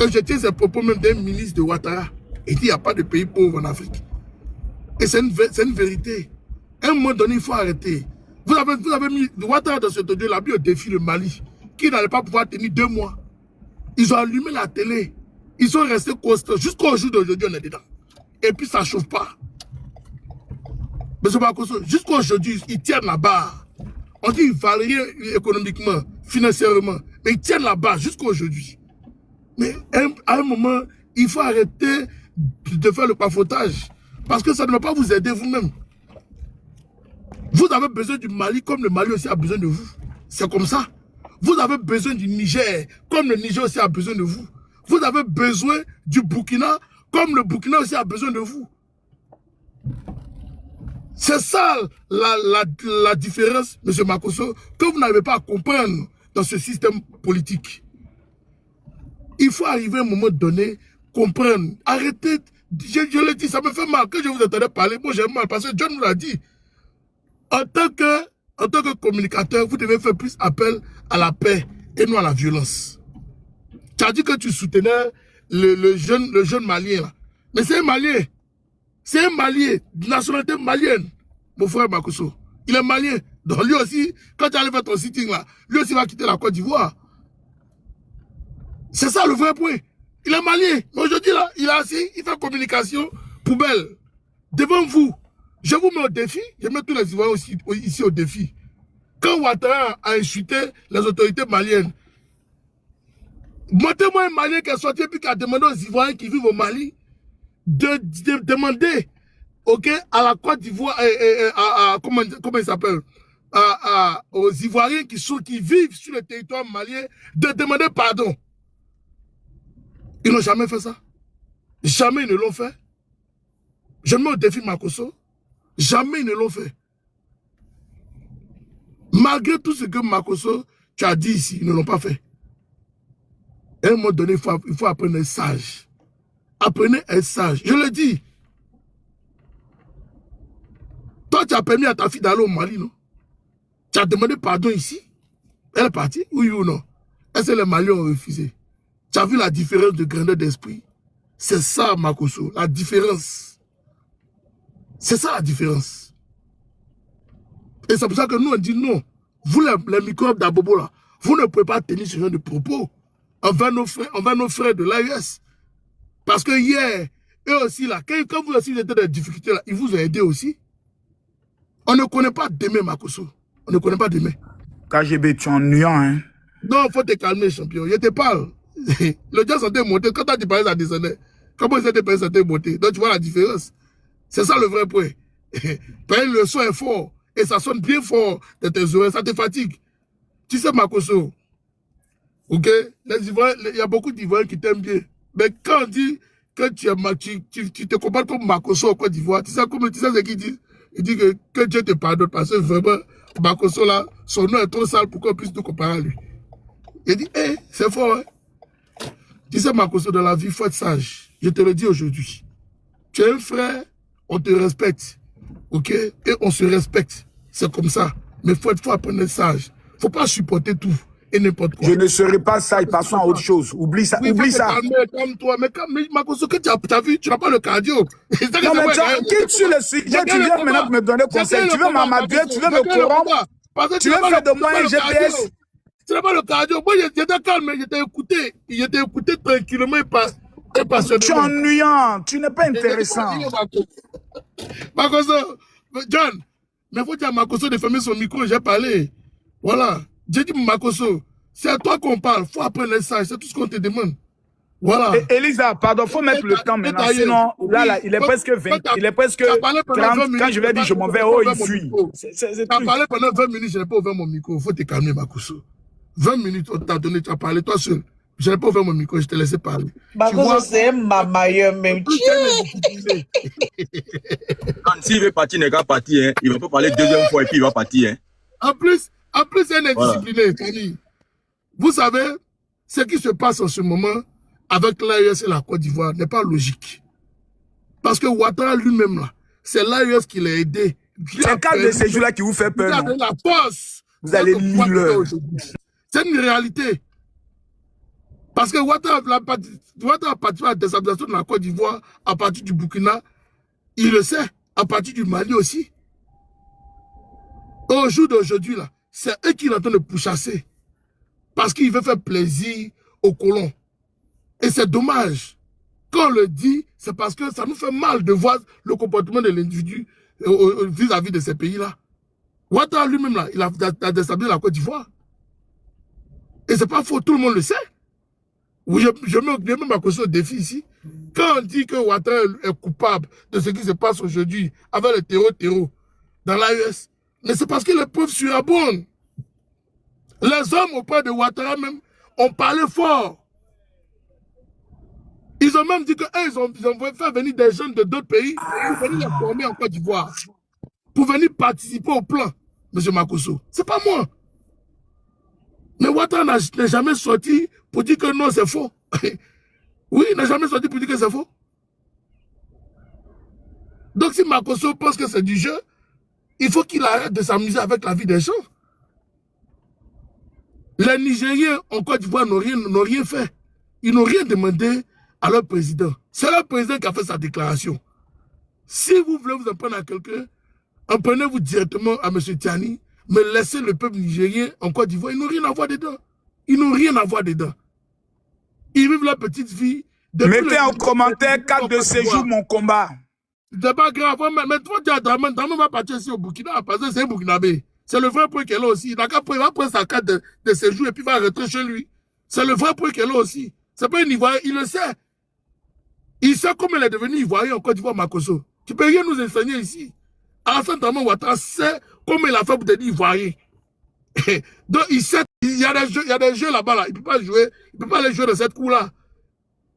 Et je tiens ces propos même d'un ministre de Ouattara. Il dit qu'il n'y a pas de pays pauvres en Afrique. Et c'est une vérité. À un moment donné, il faut arrêter. Vous avez mis Ouattara dans cet audio, il a mis au défi le Mali, qui n'allait pas pouvoir tenir 2 mois. Ils ont allumé la télé. Ils sont restés constants. Jusqu'au jour d'aujourd'hui, on est dedans. Et puis, ça ne chauffe pas. M. Makosso, jusqu'à aujourd'hui, ils tiennent la barre. On dit qu'ils ne valent rien économiquement, financièrement. Mais ils tiennent la barre jusqu'à aujourd'hui. Mais à un moment, il faut arrêter de faire le bafoutage. Parce que ça ne va pas vous aider vous-même. Vous avez besoin du Mali comme le Mali aussi a besoin de vous. C'est comme ça. Vous avez besoin du Niger comme le Niger aussi a besoin de vous. Vous avez besoin du Burkina comme le Burkina aussi a besoin de vous. C'est ça la différence, M. Makosso, que vous n'arrivez pas à comprendre dans ce système politique. Il faut arriver à un moment donné, comprendre, arrêtez. Je le dis, ça me fait mal. Quand je vous entendais parler, moi j'ai mal parce que John nous l'a dit. En tant que communicateur, vous devez faire plus appel à la paix et non à la violence. Tu as dit que tu soutenais le jeune malien là. Mais c'est un malien. C'est un malien, de nationalité malienne, mon frère Makosso. Il est malien. Donc lui aussi, quand tu allais faire ton sitting là, lui aussi va quitter la Côte d'Ivoire. C'est ça le vrai point. Il est malien. Mais aujourd'hui là, il est assis, il fait communication poubelle. Devant vous. Je vous mets au défi, je mets tous les Ivoiriens aussi, ici au défi. Quand Ouattara a insulté les autorités maliennes, montrez-moi un Malien qui est sorti et qui a demandé aux Ivoiriens qui vivent au Mali de demander à la Côte d'Ivoire, comment il s'appelle, aux Ivoiriens qui vivent sur le territoire malien de demander pardon. Ils n'ont jamais fait ça. Jamais ils ne l'ont fait. Je mets au défi Makosso. Jamais ils ne l'ont fait. Malgré tout ce que Makosso, tu as dit ici, ils ne l'ont pas fait. À un moment donné, il faut apprendre un sage. Apprenez un sage. Je le dis. Toi, tu as permis à ta fille d'aller au Mali, non? Tu as demandé pardon ici? Elle est partie? Oui ou non? Est-ce que les Maliens ont refusé? Tu as vu la différence de grandeur d'esprit? C'est ça, Makoso, la différence. C'est ça la différence. Et c'est pour ça que nous, on dit non. Vous, les microbes d'Abobo, là, vous ne pouvez pas tenir ce genre de propos envers nos frères de l'AES. Parce que hier, eux aussi, là, quand vous aussi étiez dans des difficultés, là, ils vous ont aidé aussi. On ne connaît pas demain, Makoso. On ne connaît pas demain. KGB, tu es ennuyant, hein? Non, il faut te calmer, champion. Je te parle. Le gars sentait monter. Quand tu parlais, ça descendait. Comment il s'était sentait monter? Donc, tu vois la différence. C'est ça le vrai point. Le son est fort. Et ça sonne bien fort de tes oreilles. Ça te fatigue. Tu sais, Makoso. Ok? Il y a beaucoup d'Ivoiriens qui t'aiment bien. Mais quand on dit que tu te compares comme Makoso au Côte d'Ivoire, tu sais ce qu'ils disent? Ils disent que Dieu te pardonne parce que vraiment, Makoso là, son nom est trop sale pour qu'on puisse nous comparer à lui. Il dit, c'est fort, hein? Tu sais, Makoso, dans la vie, il faut être sage. Je te le dis aujourd'hui. Tu es un frère, on te respecte. Ok? Et on se respecte. C'est comme ça. Mais il faut apprendre à être sage. Il ne faut pas supporter tout et n'importe quoi. Je ne serai pas sage, passons à autre chose. Oublie ça, oui, oublie ça. Calme-toi. Mais Makoso, que tu as vu, tu n'as pas le cardio. Non, mais quitte sur le sujet, tu viens maintenant me donner conseil. Tu veux m'amadouer, tu veux me corrompre. Tu veux faire de moi un GPS. Ce n'est pas le cardio. Moi, j'étais calme, j'étais écouté tranquillement et passionnément. Tu es ennuyant, tu n'es pas intéressant. Makoso, John, mais il faut dire à Makoso de fermer son micro, j'ai parlé. Voilà. J'ai dit, Makoso, c'est à toi qu'on parle, il faut apprendre les sages, c'est tout ce qu'on te demande. Voilà. Elisa, pardon, il faut mettre le temps maintenant, sinon, là, il est presque 20, il est presque 30, quand je lui ai dit, je m'en vais, oh, il fuit. Tu as parlé pendant 20 minutes, je n'ai pas ouvert mon micro, il faut te calmer, Makoso. 20 minutes, on t'a donné, tu as parlé toi seul. Je n'ai pas ouvert mon micro, je t'ai laissé parler. Makoso, c'est ma mailleure même. S'il veut partir, il n'est pas parti, hein. Il ne va pas parler deuxième fois et puis il va partir. Hein. En plus, elle est disciplinée, Tani. Vous savez, ce qui se passe en ce moment avec l'AES et la Côte d'Ivoire n'est pas logique. Parce que Ouattara lui-même, là, c'est l'AES qui l'a aidé. C'est un cas de ces jours-là qui vous fait peur. Non? La force. Vous allez lire. C'est une réalité. Parce que Ouattara a participé à la déstabilisation de la Côte d'Ivoire à partir du Burkina. Il le sait, à partir du Mali aussi. Au jour d'aujourd'hui, là, c'est eux qui sont en train de pourchasser. Parce qu'il veut faire plaisir aux colons. Et c'est dommage. Quand on le dit, c'est parce que ça nous fait mal de voir le comportement de l'individu vis-à-vis de ces pays-là. Ouattara lui-même, là, il a déstabilisé la Côte d'Ivoire. Et c'est pas faux, tout le monde le sait. Oui, je mets même ma question au défi ici. Quand on dit que Ouattara est coupable de ce qui se passe aujourd'hui avec le terreau dans l'AES, mais c'est parce que les preuves surabondent. Les hommes auprès de Ouattara même ont parlé fort. Ils ont même dit qu'ils ont fait venir des jeunes de d'autres pays pour venir les former en Côte d'Ivoire. Pour venir participer au plan, M. Makoso. C'est pas moi. Mais Ouattara n'est jamais sorti pour dire que non, c'est faux. Oui, il n'a jamais sorti pour dire que c'est faux. Donc si Makoso pense que c'est du jeu, il faut qu'il arrête de s'amuser avec la vie des gens. Les Nigériens en Côte d'Ivoire n'ont rien fait. Ils n'ont rien demandé à leur président. C'est leur président qui a fait sa déclaration. Si vous voulez vous en prendre à quelqu'un, en prenez-vous directement à M. Tiani, mais laissez le peuple nigérien en Côte d'Ivoire. Ils n'ont rien à voir dedans. Ils n'ont rien à voir dedans. Ils vivent leur petite vie. Mettez en commentaire 4 de ces jours mon combat. C'est pas grave. Mais toi, tu as Draman va partir ici au Burkina parce que c'est un Burkinabé. C'est le vrai point qu'elle a aussi. Il va prendre sa carte de séjour et puis il va rentrer chez lui. C'est le vrai point qu'elle a aussi. C'est pas un Ivoirien, il le sait. Il sait comment il est devenu Ivoirien en Côte d'Ivoire, Makoso. Tu peux rien nous enseigner ici. Alassane Dramane Ouattara sait comment il a fait pour devenir Ivoirien. Donc il sait, il y a des jeux là-bas, là. Il ne peut pas jouer, il peut pas les jouer de cette cour-là.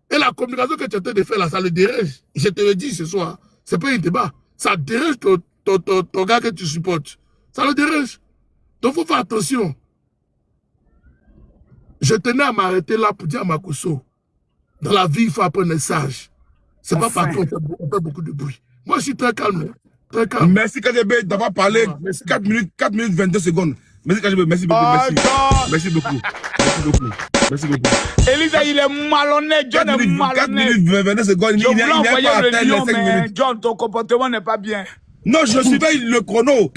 Et la communication que tu es en train de faire là, ça le dérange. Je te le dis ce soir, c'est pas un débat. Ça dérange ton gars que tu supportes. Ça le dérange. Donc il faut faire attention. Je tenais à m'arrêter là pour dire à Makosso, dans la vie, il faut apprendre les sages. C'est pas partout on fait beaucoup de bruit. Moi, je suis très calme. Très calme. Merci KGB d'avoir parlé 4 minutes 22 secondes. Merci KGB, merci beaucoup. Merci beaucoup. Merci beaucoup. Merci beaucoup. Elisa, il est malhonnête. John est malhonnête. 4 minutes 22 secondes. Je voulais envoyer le lion, mais John, ton comportement n'est pas bien. Non, je suivais le chrono.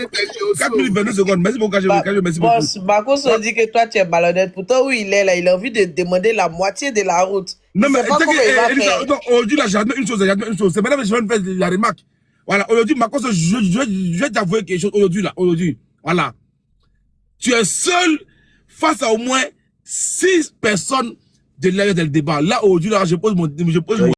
4 minutes 22 secondes. Merci beaucoup, KGB. Merci beaucoup. Boss, Makosso dit que toi, tu es malhonnête. Pourtant, où il est là, il a envie de demander la moitié de la route. Non, mais Elisa, aujourd'hui, là, j'admets une chose. C'est maintenant que je vais faire la remarque. Voilà, aujourd'hui, Makosso, je vais t'avouer quelque chose. Aujourd'hui. Voilà. Tu es seul face à au moins 6 personnes de l'air del débat. Là, aujourd'hui, là, je pose mon